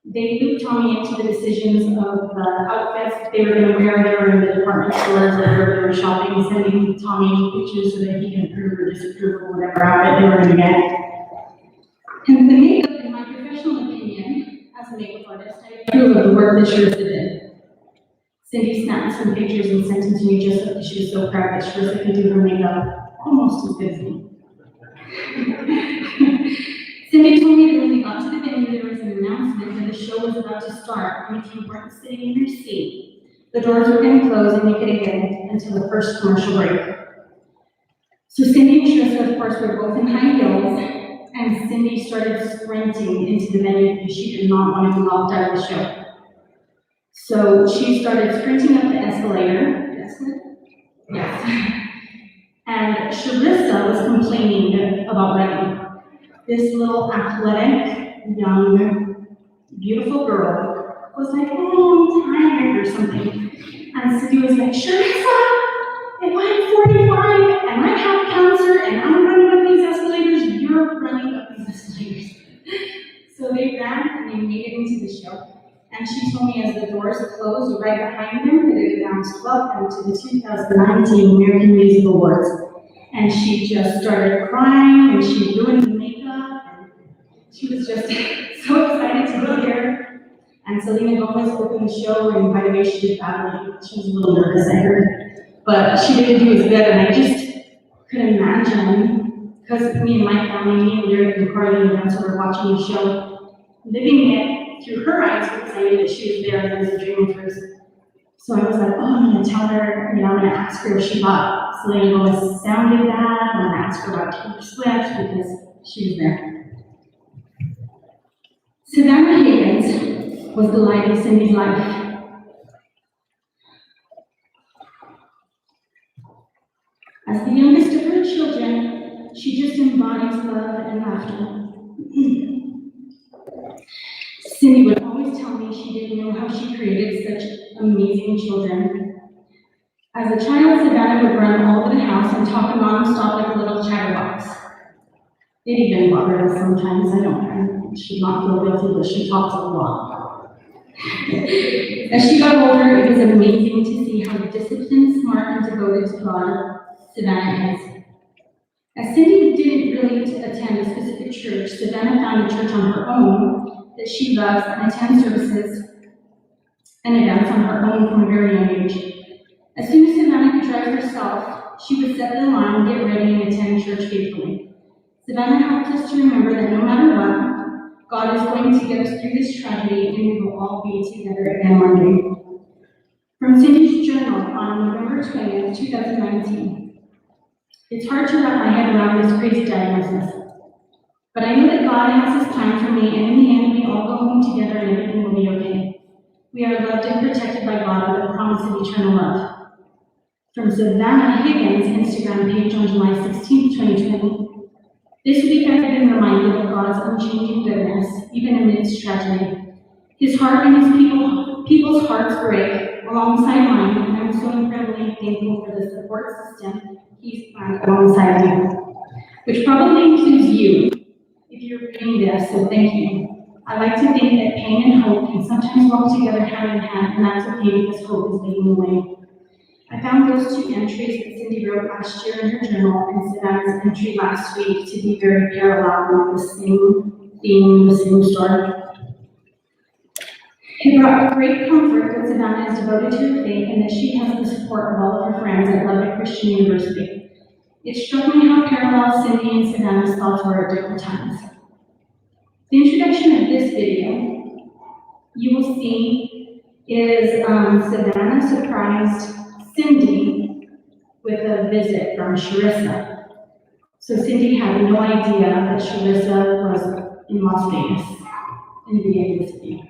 They looped Tommy into the decisions of the outfits they were going to wear. They were in the department stores or they were shopping, sending Tommy pictures so that he can approve or disapprove of whatever outfit they were going to get. And the makeup, in my professional opinion, as a makeup artist, I approve of the work that Sharissa did. Cindy snapped some pictures and sent them to me just because she was so proud that Sharissa could do her makeup almost as good as me. Cindy told me that when we got to the venue, there was an announcement that the show was about to start, and if you weren't sitting in your seat, the doors were going to close and you couldn't get in until the first commercial break. So Cindy and Sharissa, of course, were both in high heels, and Cindy started sprinting into the venue because she did not want to be locked out of the show. So she started sprinting up the escalator. Yes. And Sharissa was complaining about running. This little athletic, young, beautiful girl was like, oh, I'm tired or something. And Cindy was like, Sharissa, if I'm 45 and I have cancer and I'm running up these escalators, you're running up these escalators. So they ran and they made it into the show. And she told me as the doors closed right behind them that it announced welcome to the 2019 American Music Awards. And she just started crying and she ruined the makeup. And she was just so excited to be here. And Selena Gomez opened the show, and by the way, she did badly. She was a little nervous, I heard. But she didn't do as good, and I just could imagine, because me and my family, me and Lyric and Carly and Nancy were watching the show, living it through her eyes because I knew that she was there and it was a dream of hers. So I was like, oh, I'm going to tell her, I'm going to ask her if she thought Selena Gomez sounded bad. I'm going to ask her about Taylor Swift because she was there. Savannah Higgins was the light of Cindy's life. As the youngest of her children, she just embodies love and laughter. Cindy would always tell me she didn't know how she created such amazing children. As a child, Savannah would run all over the house and talk nonstop like a little chatterbox. It even bothered us sometimes. I should not feel guilty, but she talks a lot. As she got older, it was amazing to see how disciplined, smart, and devoted to God Savannah is. As Cindy didn't really attend a specific church, Savannah found a church on her own that she loves and attends services and events on her own from a very young age. As soon as Savannah could drive herself, she would set the alarm, get ready, and attend church faithfully. Savannah helped us to remember that no matter what, God is going to get us through this tragedy and we will all be together again one day. From Cindy's journal on November 20th, 2019. It's hard to wrap my head around this crazy diagnosis. But I know that God has His plan for me, and in the end, we all go home together and everything will be okay. We are loved and protected by God with a promise of eternal love. From Savannah Higgins' Instagram page on July 16, 2020. This week I have been reminded of God's unchanging goodness, even amidst tragedy. His heart and His people people's hearts break alongside mine, and I'm so incredibly thankful for the support system he's found alongside you, which probably includes you if you're reading this, so thank you. I like to think that pain and hope can sometimes walk together hand in hand, and that's okay because hope is leading the way. I found those two entries that Cindy wrote last year in her journal and Sena's entry last week to be very parallel with the same theme, the same story. It brought great comfort that Savannah is devoted to her faith and that she has the support of all of her friends at Lubbock Christian University. It struck me how parallel Cindy and Savannah's thoughts were at different times. The introduction of this video, you will see, is Savannah surprised Cindy with a visit from Sharissa. So Cindy had no idea that Sharissa was in Las Vegas in the beginning of this video.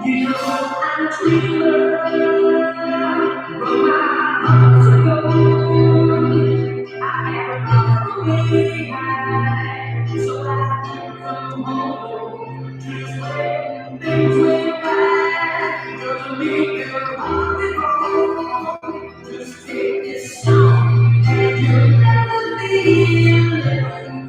You know I'm a dreamer, but my heart's a gold. I have a way high, so I can come home. Just when things went right, doesn't mean you're on the road. Just take this song and you'll never be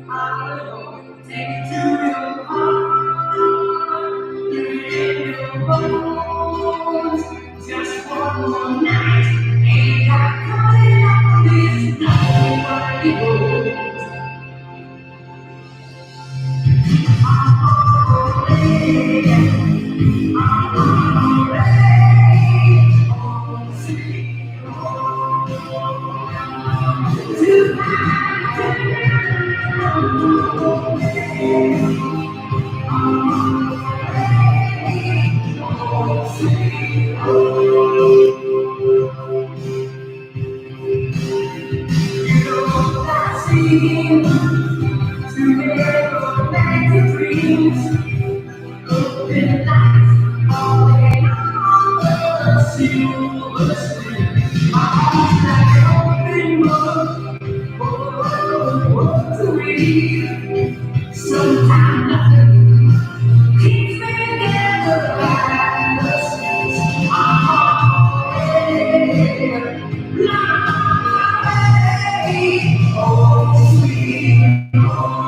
alone. Take it to your heart, give it in your bones. Just one more night, ain't got nothing on this nobody goes. I'm already, together back to dreams, open lights, all day long, the silver screen. My heart's like an open book, what to read. Sometimes nothing keeps me together like the streets. I'm already long away, oh sweet home.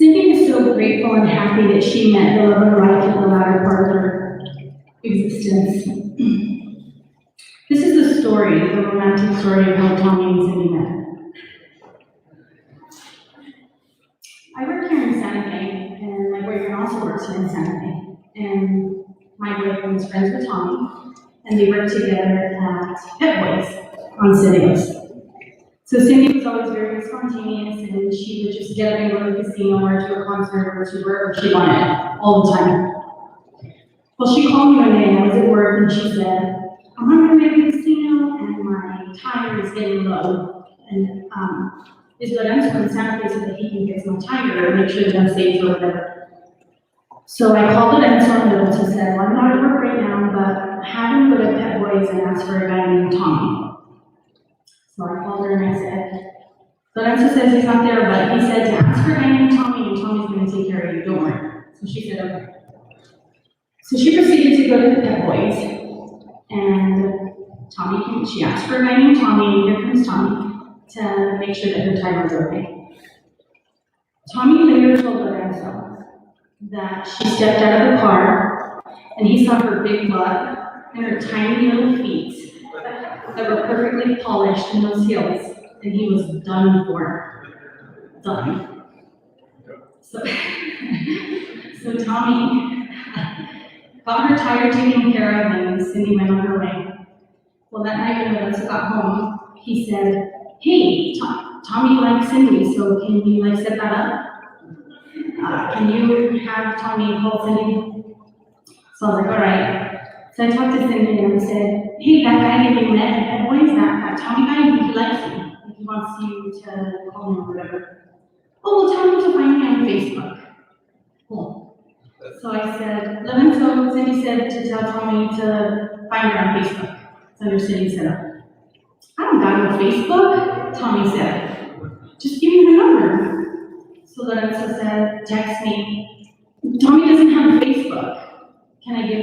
Cindy is so grateful and happy that she met the love of her life at the latter part of her existence. This is the story, the romantic story of how Tommy and Cindy met. I work here in Santa Fe, and my boyfriend also works here in Santa Fe. And my boyfriend is friends with Tommy, and they work together at Pet Boys on Sundays. So Cindy was always very spontaneous, and she would just get up and go to the casino or to a concert or to wherever she wanted all the time. Well, she called me one day, and I was at work, and she said, I'm on my way to the casino, and my tire is getting low. And is Lorenzo in Santa Fe so that he can fix my tire or make sure that I'm safe or whatever. So I called Lorenzo, and Lorenzo said, well, I'm not at work right now, but have him go to Pet Boys and ask for a guy named Tommy. So I called her and I said, Lorenzo says he's not there, but he said to ask for a guy named Tommy, and Tommy's going to take care of you, don't worry. So she said, okay. So she proceeded to go to the Pet Boys, and she asked for a guy named Tommy, and here comes Tommy, to make sure that her tire was okay. Tommy later told Lorenzo that she stepped out of the car, and he saw her big butt and her tiny little feet that were perfectly polished in those heels, and he was done for. Done. So Tommy got her tire taken care of, and Cindy went on her way. Well, that night when Lorenzo got home, he said, hey, Tommy likes Cindy, so can you set that up? Can you have Tommy call Cindy? So I was like, all right. So I talked to Cindy and I said, hey, that guy that you met at Pet Boys, that Tommy guy, he likes you. He wants you to call him or whatever. Oh, well, tell him to find me on Facebook. Cool. So I said, Lorenzo, Cindy said to tell Tommy to find her on Facebook. It's under Cindy's setup. I don't got no Facebook, Tommy said. Just give me her number. So Lorenzo said, text me. Tommy doesn't have a Facebook. Can I give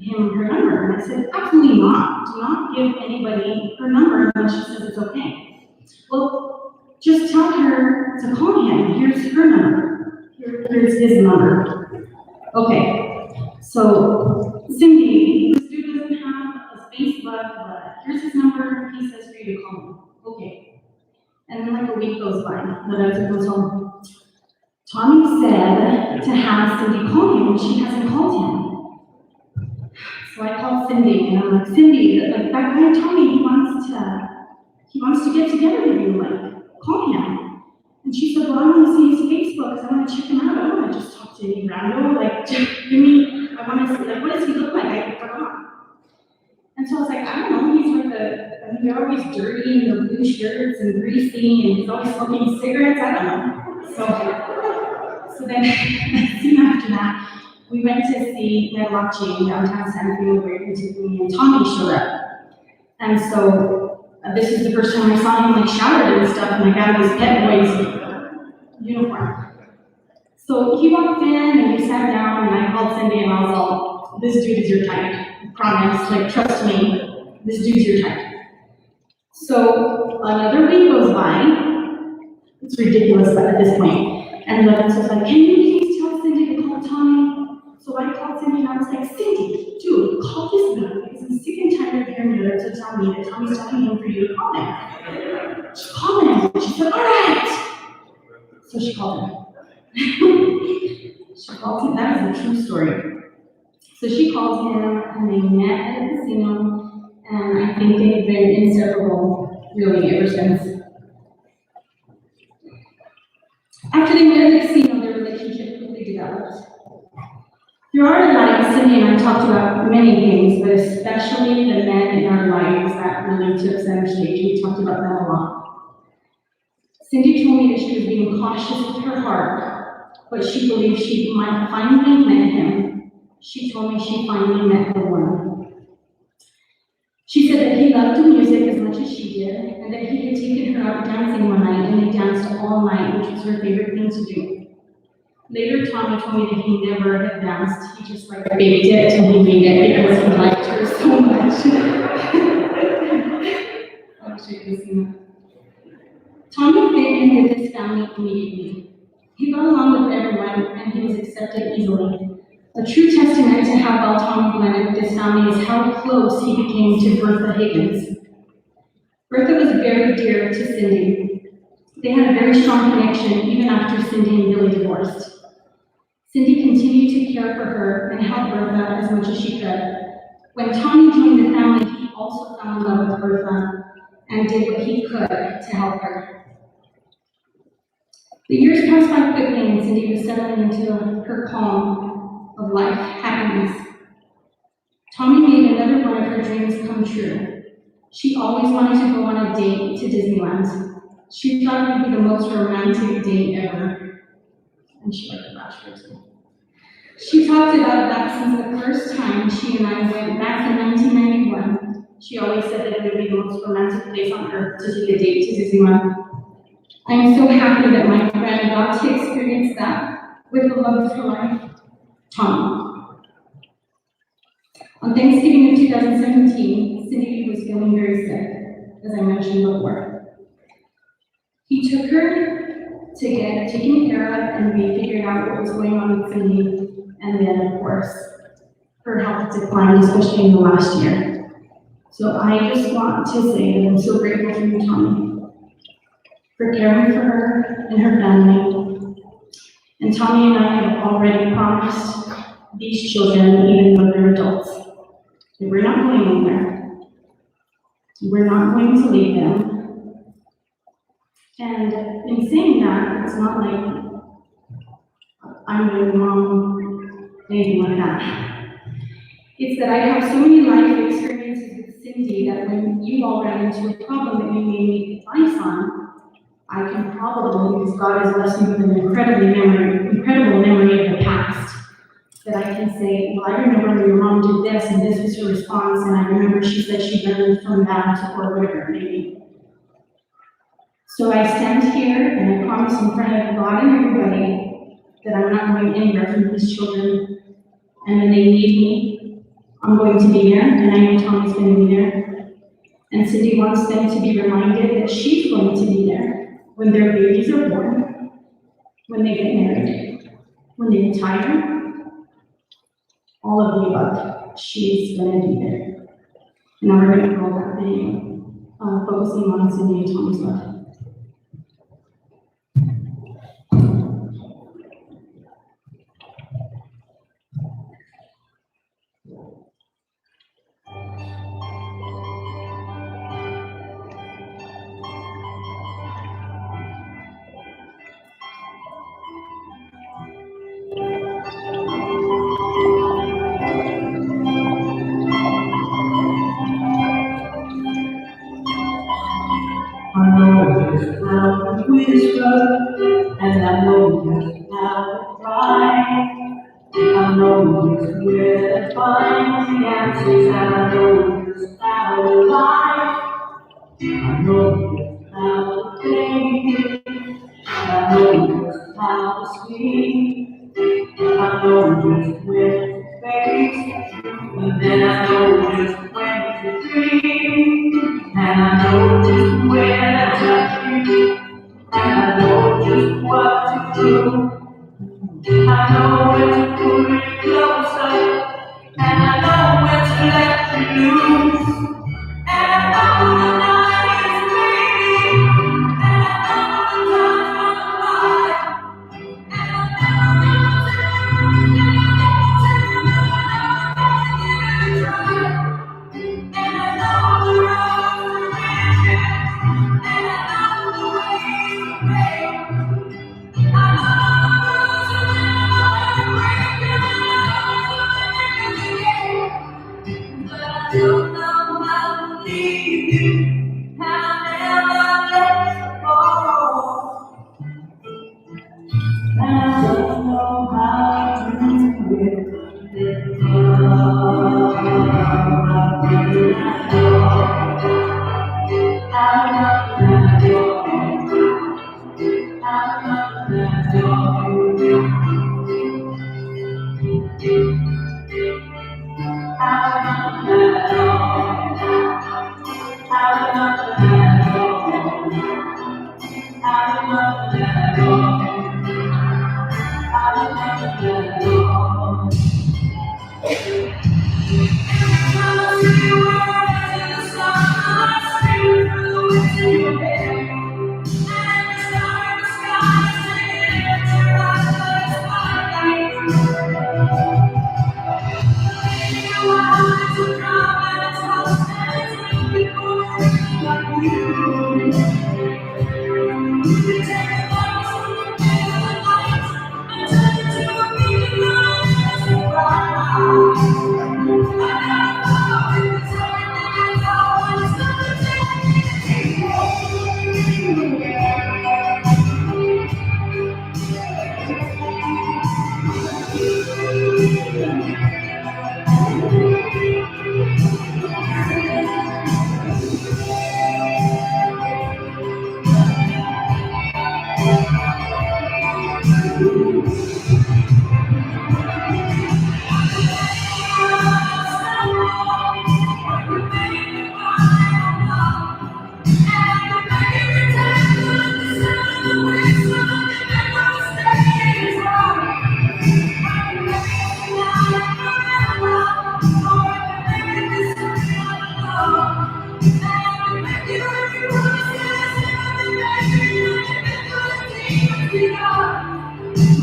him her number? And I said, absolutely not. Do not give anybody her number unless she says it's okay. Well, just tell her to call him. Here's her number. Here's his number. Okay. So Cindy, this dude doesn't have a Facebook, but here's his number. He says for you to call him. Okay. And then a week goes by. Lorenzo goes home. Tommy said to have Cindy call him, and she hasn't called him. So I called Cindy, and I'm like, Cindy, that guy Tommy, he wants to get together with you, call him. And she said, well, I want to see his Facebook, because I want to check him out. I don't want to just talk to any rando, just give me, I want to see, what does he look like? I forgot. And so I was like, I don't know, he's they're always dirty, and the blue shirts, and greasy, and he's always smoking cigarettes, I don't know. So then, soon after that, we went to see Mariachi in downtown Santa Fe, where and Tommy showed up. And so, this is the first time I saw him showered and stuff, and I got his Pet Boys uniform. So he walked in, and we sat down, and I called Cindy, and I was all, this dude is your type. I promise, trust me, this dude's your type. So another week goes by. It's ridiculous at this point. And Lorenzo's like, can you please tell Cindy to call Tommy? So I called Cindy and I was like, Cindy, dude, call this guy because I'm sick and tired of hearing Lorenzo tell me that Tommy's telling him for you to call him. She called him. She said, all right. So she called him. She called him. That is a true story. So she called him, and they met at a casino, and I think they've been inseparable, really, ever since. After they met at the casino, their relationship quickly developed. Through our lives, Cindy and I talked about many things, but especially the men in our lives that really took center stage. We talked about them a lot. Cindy told me that she was being cautious with her heart, but she believed she might finally met him. She told me she finally met the one. She said that he loved the music as much as she did, and that he had taken her out dancing one night, and they danced all night, which was her favorite thing to do. Later, Tommy told me that he never had danced. He just like baked it till he made it because he liked her so much. Oh, she can see that. Tommy fit in with his family immediately. He got along with everyone, and he was accepted easily. A true testament to how well Tommy blended with his family is how close he became to Bertha Higgins. Bertha was very dear to Cindy. They had a very strong connection even after Cindy and Billy divorced. Cindy continued to care for her and help Bertha as much as she could. When Tommy joined the family, he also fell in love with Bertha and did what he could to help her. The years passed by quickly, and Cindy was settling into her calm of life, happiness. Tommy made another one of her dreams come true. She always wanted to go on a date to Disneyland. She thought it would be the most romantic date ever. And she liked the Bachelor too. She talked about that since the first time she and I went back in 1991. She always said that it would be the most romantic place on earth to take a date to Disneyland. I am so happy that my friend got to experience that with the love of her life, Tommy. On Thanksgiving of 2017, Cindy was feeling very sick, as I mentioned before. He took her to get taken care of, and we figured out what was going on with Cindy. And then, of course, her health declined, especially in the last year. So I just want to say that I'm so grateful for you, Tommy, for caring for her and her family. And Tommy and I have already promised these children, even though they're adults, that we're not going anywhere. We're not going to leave them. And in saying that, it's not like I'm their mom, anything like that. It's that I have so many life experiences with Cindy that when you all ran into a problem that you may need advice on, I can probably, because God has blessed me with an incredible memory of the past, that I can say, well, I remember when your mom did this, and this was her response, and I remember she said she learned from that, or whatever it may be. So I stand here, and I promise in front of God and everybody that I'm not going anywhere from these children, and when they need me, I'm going to be there, and I know Tommy's going to be there. And Cindy wants them to be reminded that she's going to be there when their babies are born, when they get married, when they retire, all of the above. She's going to be there. Now we're going to roll that video, focusing on Cindy and Tommy's love. I know just how to whisper, and I know just how to cry. I know just where to find the answers, and I know just how to lie. I know just how to think, and I know just how to speak. I know just when to face, and then I know just when to dream. And I know just where to touch you, and I know just what to do. I know when to pull you closer, and I know when to let you loose. And I know the night is fading,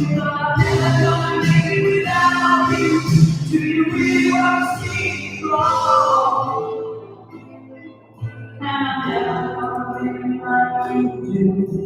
I'm never gonna make it without you. Do you really want to see me wrong? And I'm never gonna make it like you do.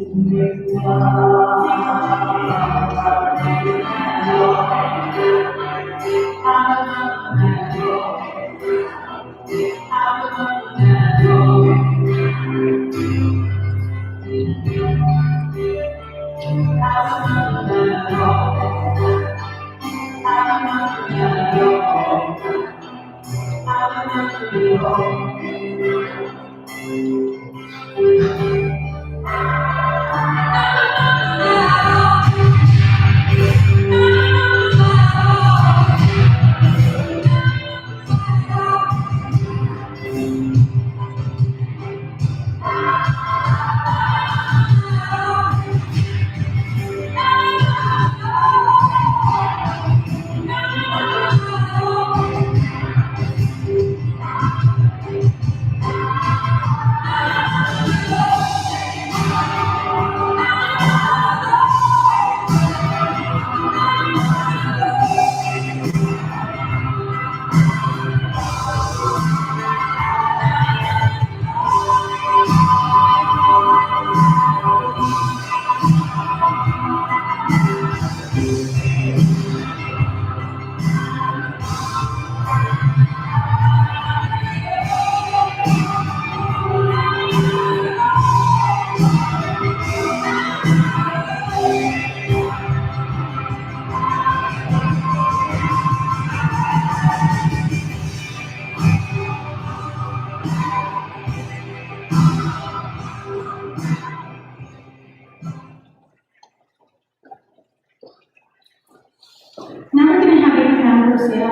Now we're going to have Abraham Garcia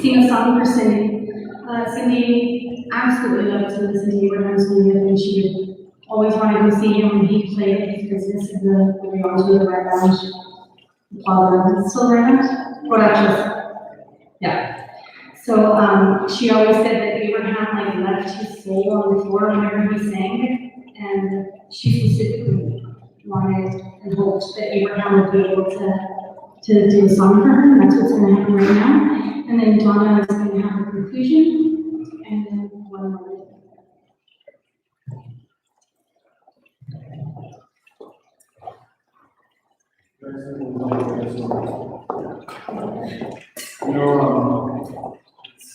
sing a song for Cindy. Cindy absolutely loves to listen to Abraham's music, and she always wanted to see him when he played at his business in the Beyond the Red Lounge. Still around? Yeah. So she always said that Abraham left his soul on the floor whenever he sang, and she specifically wanted and hoped that Abraham would be able to do a song for her, and that's what's going to happen right now. And then Donna is going to have a conclusion, and then one more.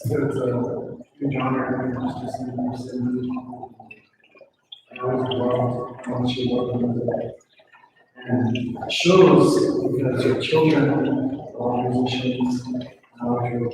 It's a huge honor just to see you, Cindy. I always loved how much you love them. And it shows because your children are all musicians, how you're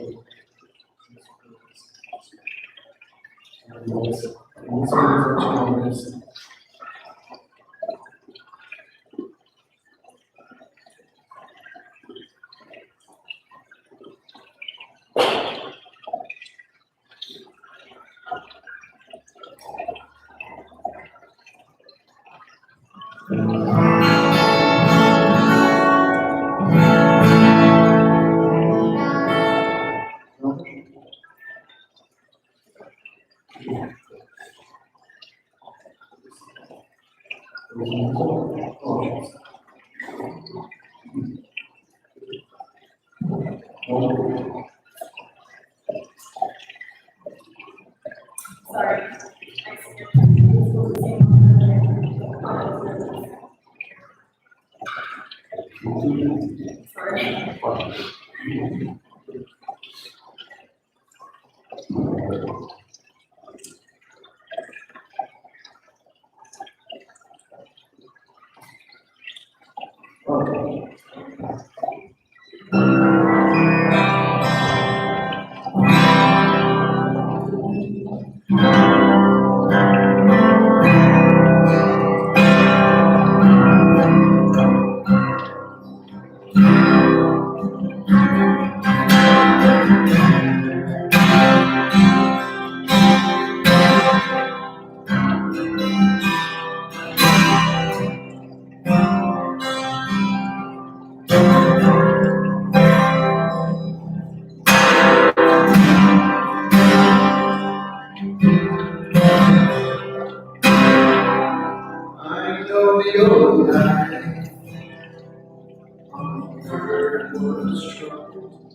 was troubled.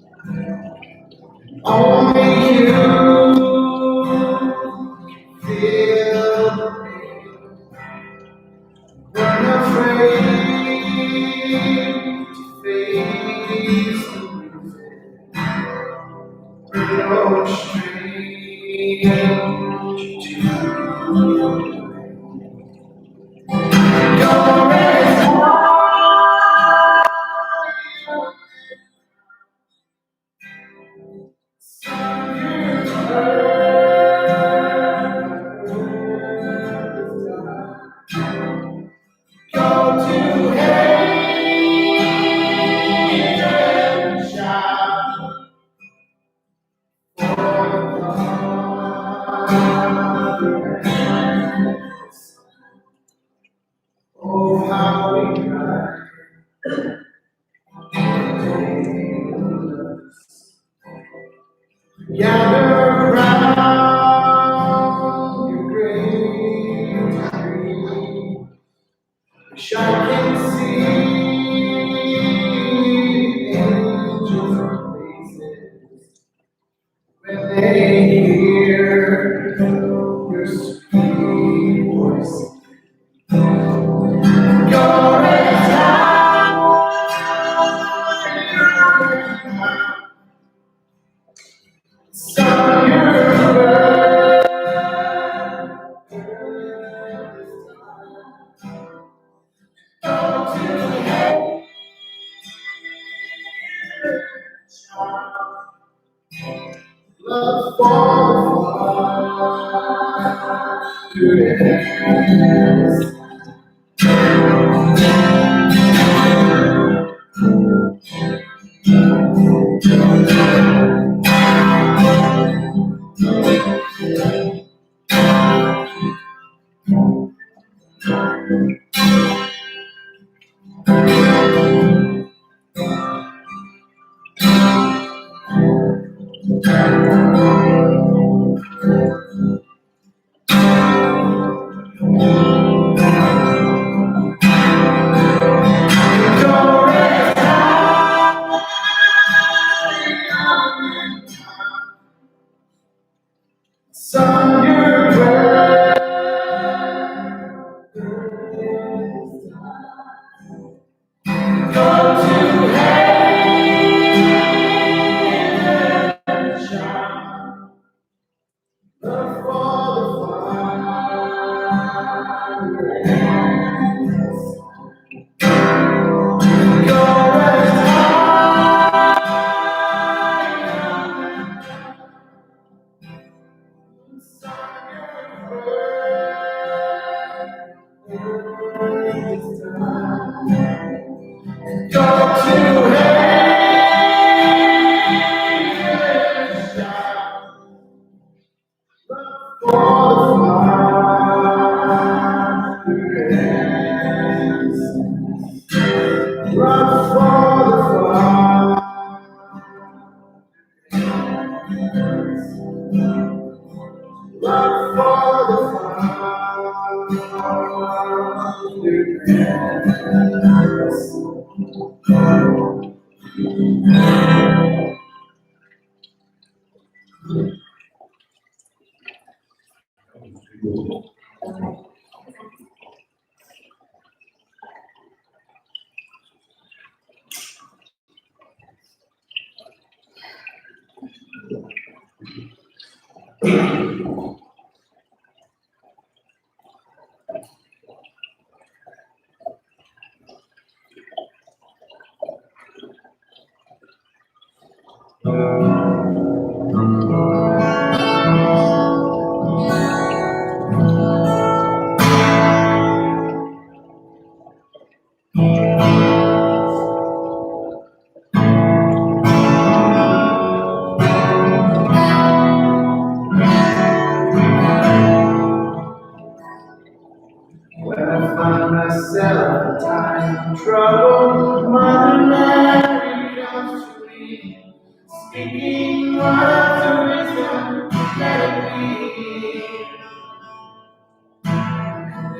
Only you feel the pain. When afraid to face the music, no strange to your oh, how we cry. Gather round your great tree. Wish I can see angels and faces when they hear your sweet voice. You're as sun, your birth. Love for sun, your birth. Go to heaven, shine. Love for the fire. Go as go to heaven, shine. For the fire. Love for the fire. Love for the When I find myself in time of trouble, Mother Mary comes to me, speaking words of wisdom, let it be.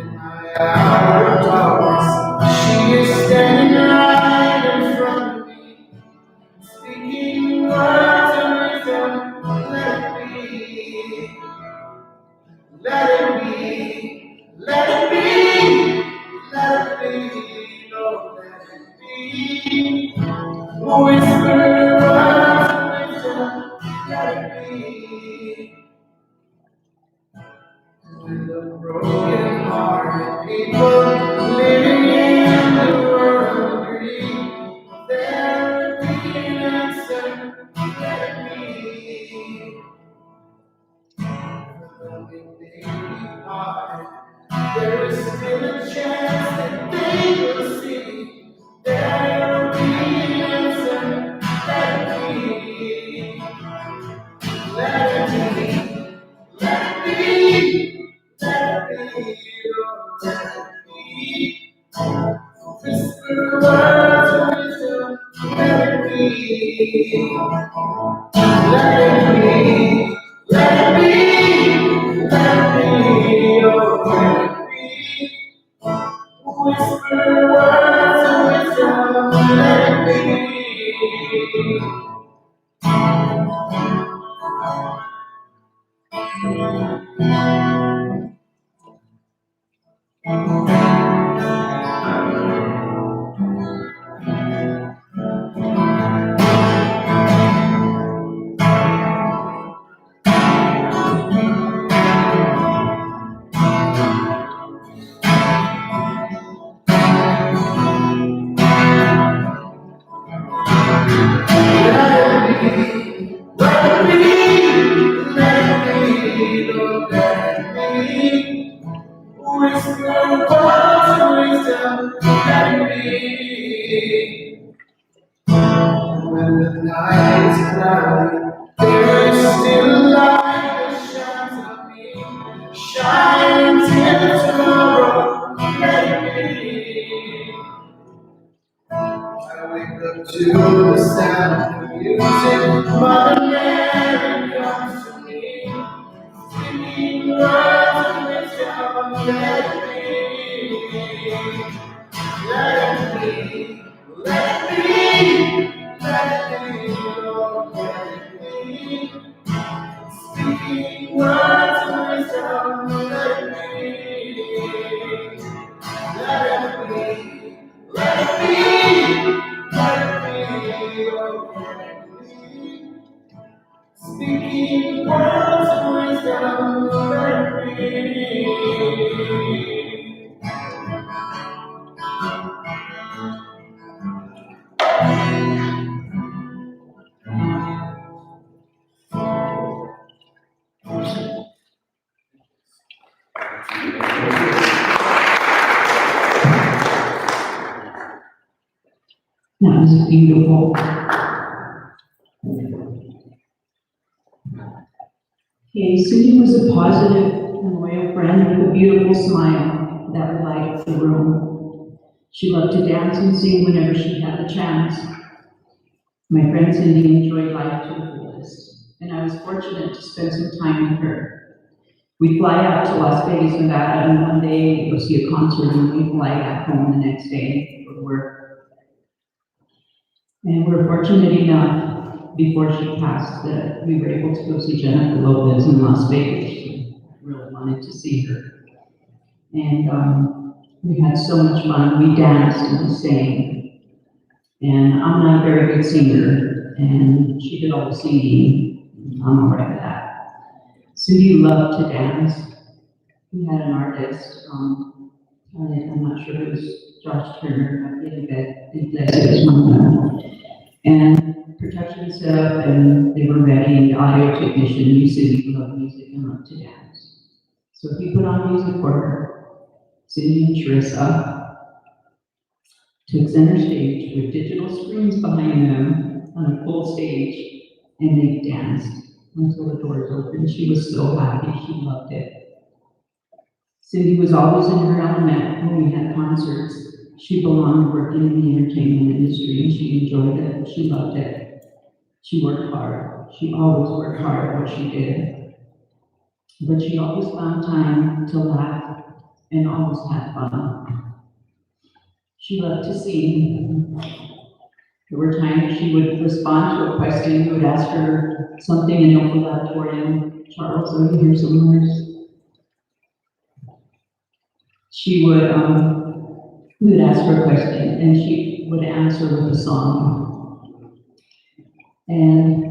In my hour of darkness, she is standing right in front of me, people living in the world agree there be an answer, let it be. Though it may be hard, there is still a chance that they will see there will be an answer, let it be. Let it be, let it be, let it be, oh, let it be. Whisper words of wisdom, let it be. Let it be, let it be, let it be, oh, let it be. Whisper words of wisdom, let it be. When the night is cloudy, there is still a light that shines on me. Shine till tomorrow, let it be. I wake up to the sound of music. Mother Mary comes to me, singing words of wisdom, let it be. Let it be, let it be, let it be, Lord, let it be. Speaking words of wisdom, let it be. Let it be, let it be, let it be, Lord, let it be. Speaking words of wisdom, let it be. That was beautiful. Okay, Cindy was a positive and loyal friend with a beautiful smile that would light up the room. She loved to dance and sing whenever she had the chance. My friend Cindy enjoyed life to the fullest, and I was fortunate to spend some time with her. We'd fly out to Las Vegas, Nevada, and one day go see a concert, and we'd fly back home the next day for work. And we're fortunate enough, before she passed, that we were able to go see Jennifer Lopez in Las Vegas. She really wanted to see her. And we had so much fun. We danced and we sang. And I'm not a very good singer, and she did all the singing. I'm all right with that. Cindy loved to dance. We had an artist, I'm not sure it was Josh Turner, but it was one of them. And production set up, and they were ready, the audio technician knew Cindy loved music and loved to dance. So he put on music for her. Cindy and Charissa took center stage with digital screens behind them on a full stage, and they danced until the doors opened. She was so happy, she loved it. Cindy was always in her element when we had concerts. She belonged working in the entertainment industry, and she enjoyed it, she loved it. She worked hard. She always worked hard at what she did. But she always found time to laugh and always had fun. She loved to sing. There were times she would respond to a question. We would ask her something in the open auditorium. Charles, are you here somewhere? We would ask her a question, and she would answer with a song. And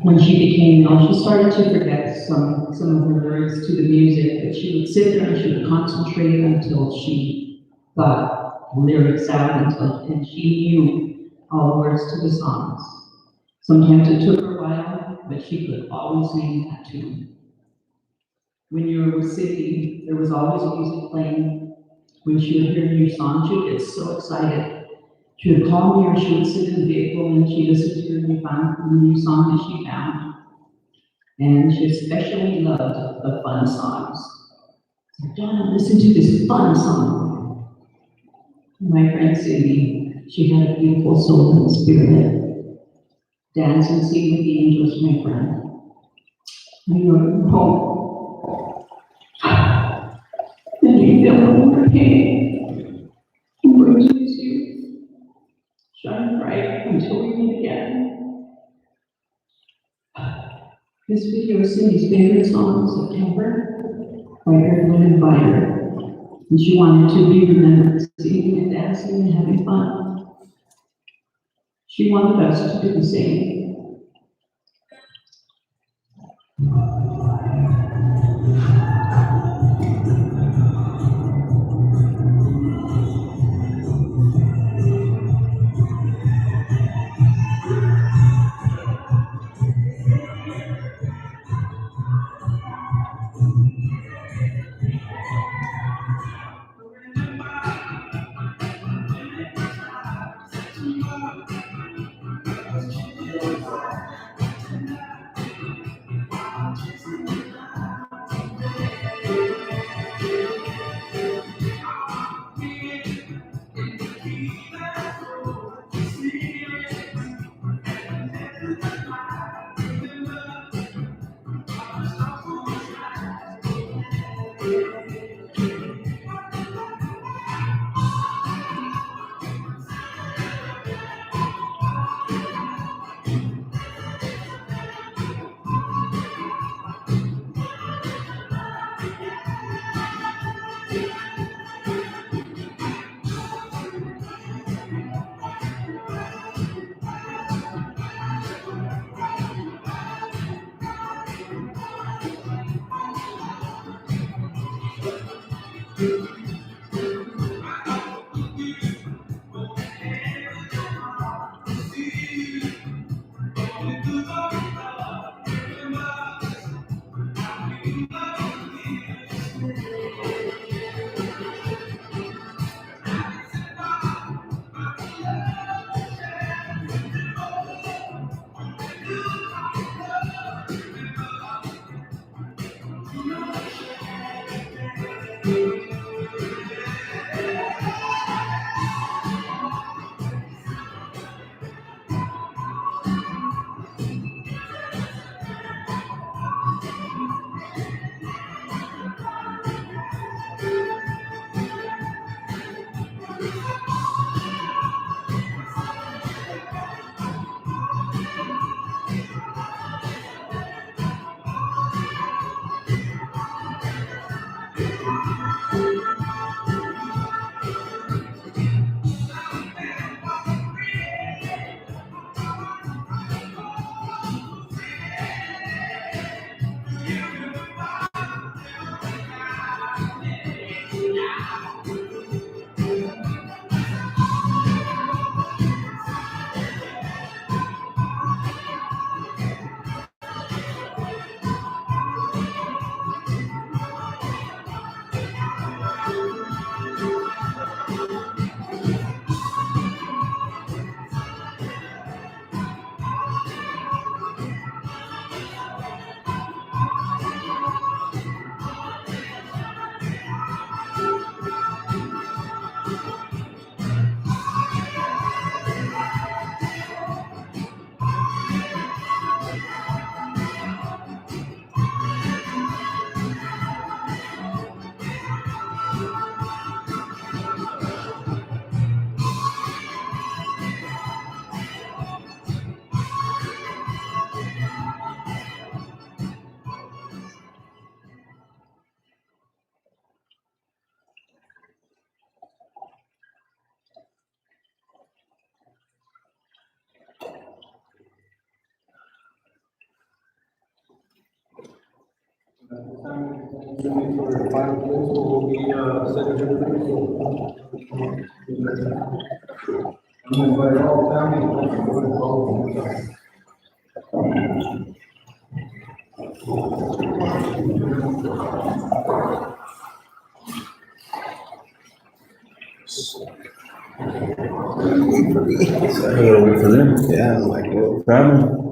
when she became ill, she started to forget some of the words to the music, but she would sit there and she would concentrate until she got the lyrics out and she knew all the words to the songs. Sometimes it took her a while, but she could always name that tune. When you were with Cindy, there was always music playing. When she would hear a new song, she would get so excited. She would call me or she would sit in the vehicle and she'd listen to the new song that she found. And she especially loved the fun songs. So, Donna, listen to this fun song. My friend Cindy, she had a beautiful soul and spirit. Dance and sing with the angels, my friend. When you're home, and you feel no pain, I'm going to miss you. Shine bright until we meet again. This video is Cindy's favorite song of September by Earth, Wind, and Fire. And she wanted to be remembered singing and dancing and having fun. She wanted us to do the same. for final principal will be, Secretary Principal. I'm gonna invite all family members to go to So I gotta wait for them. Yeah, I'm like, well, problem.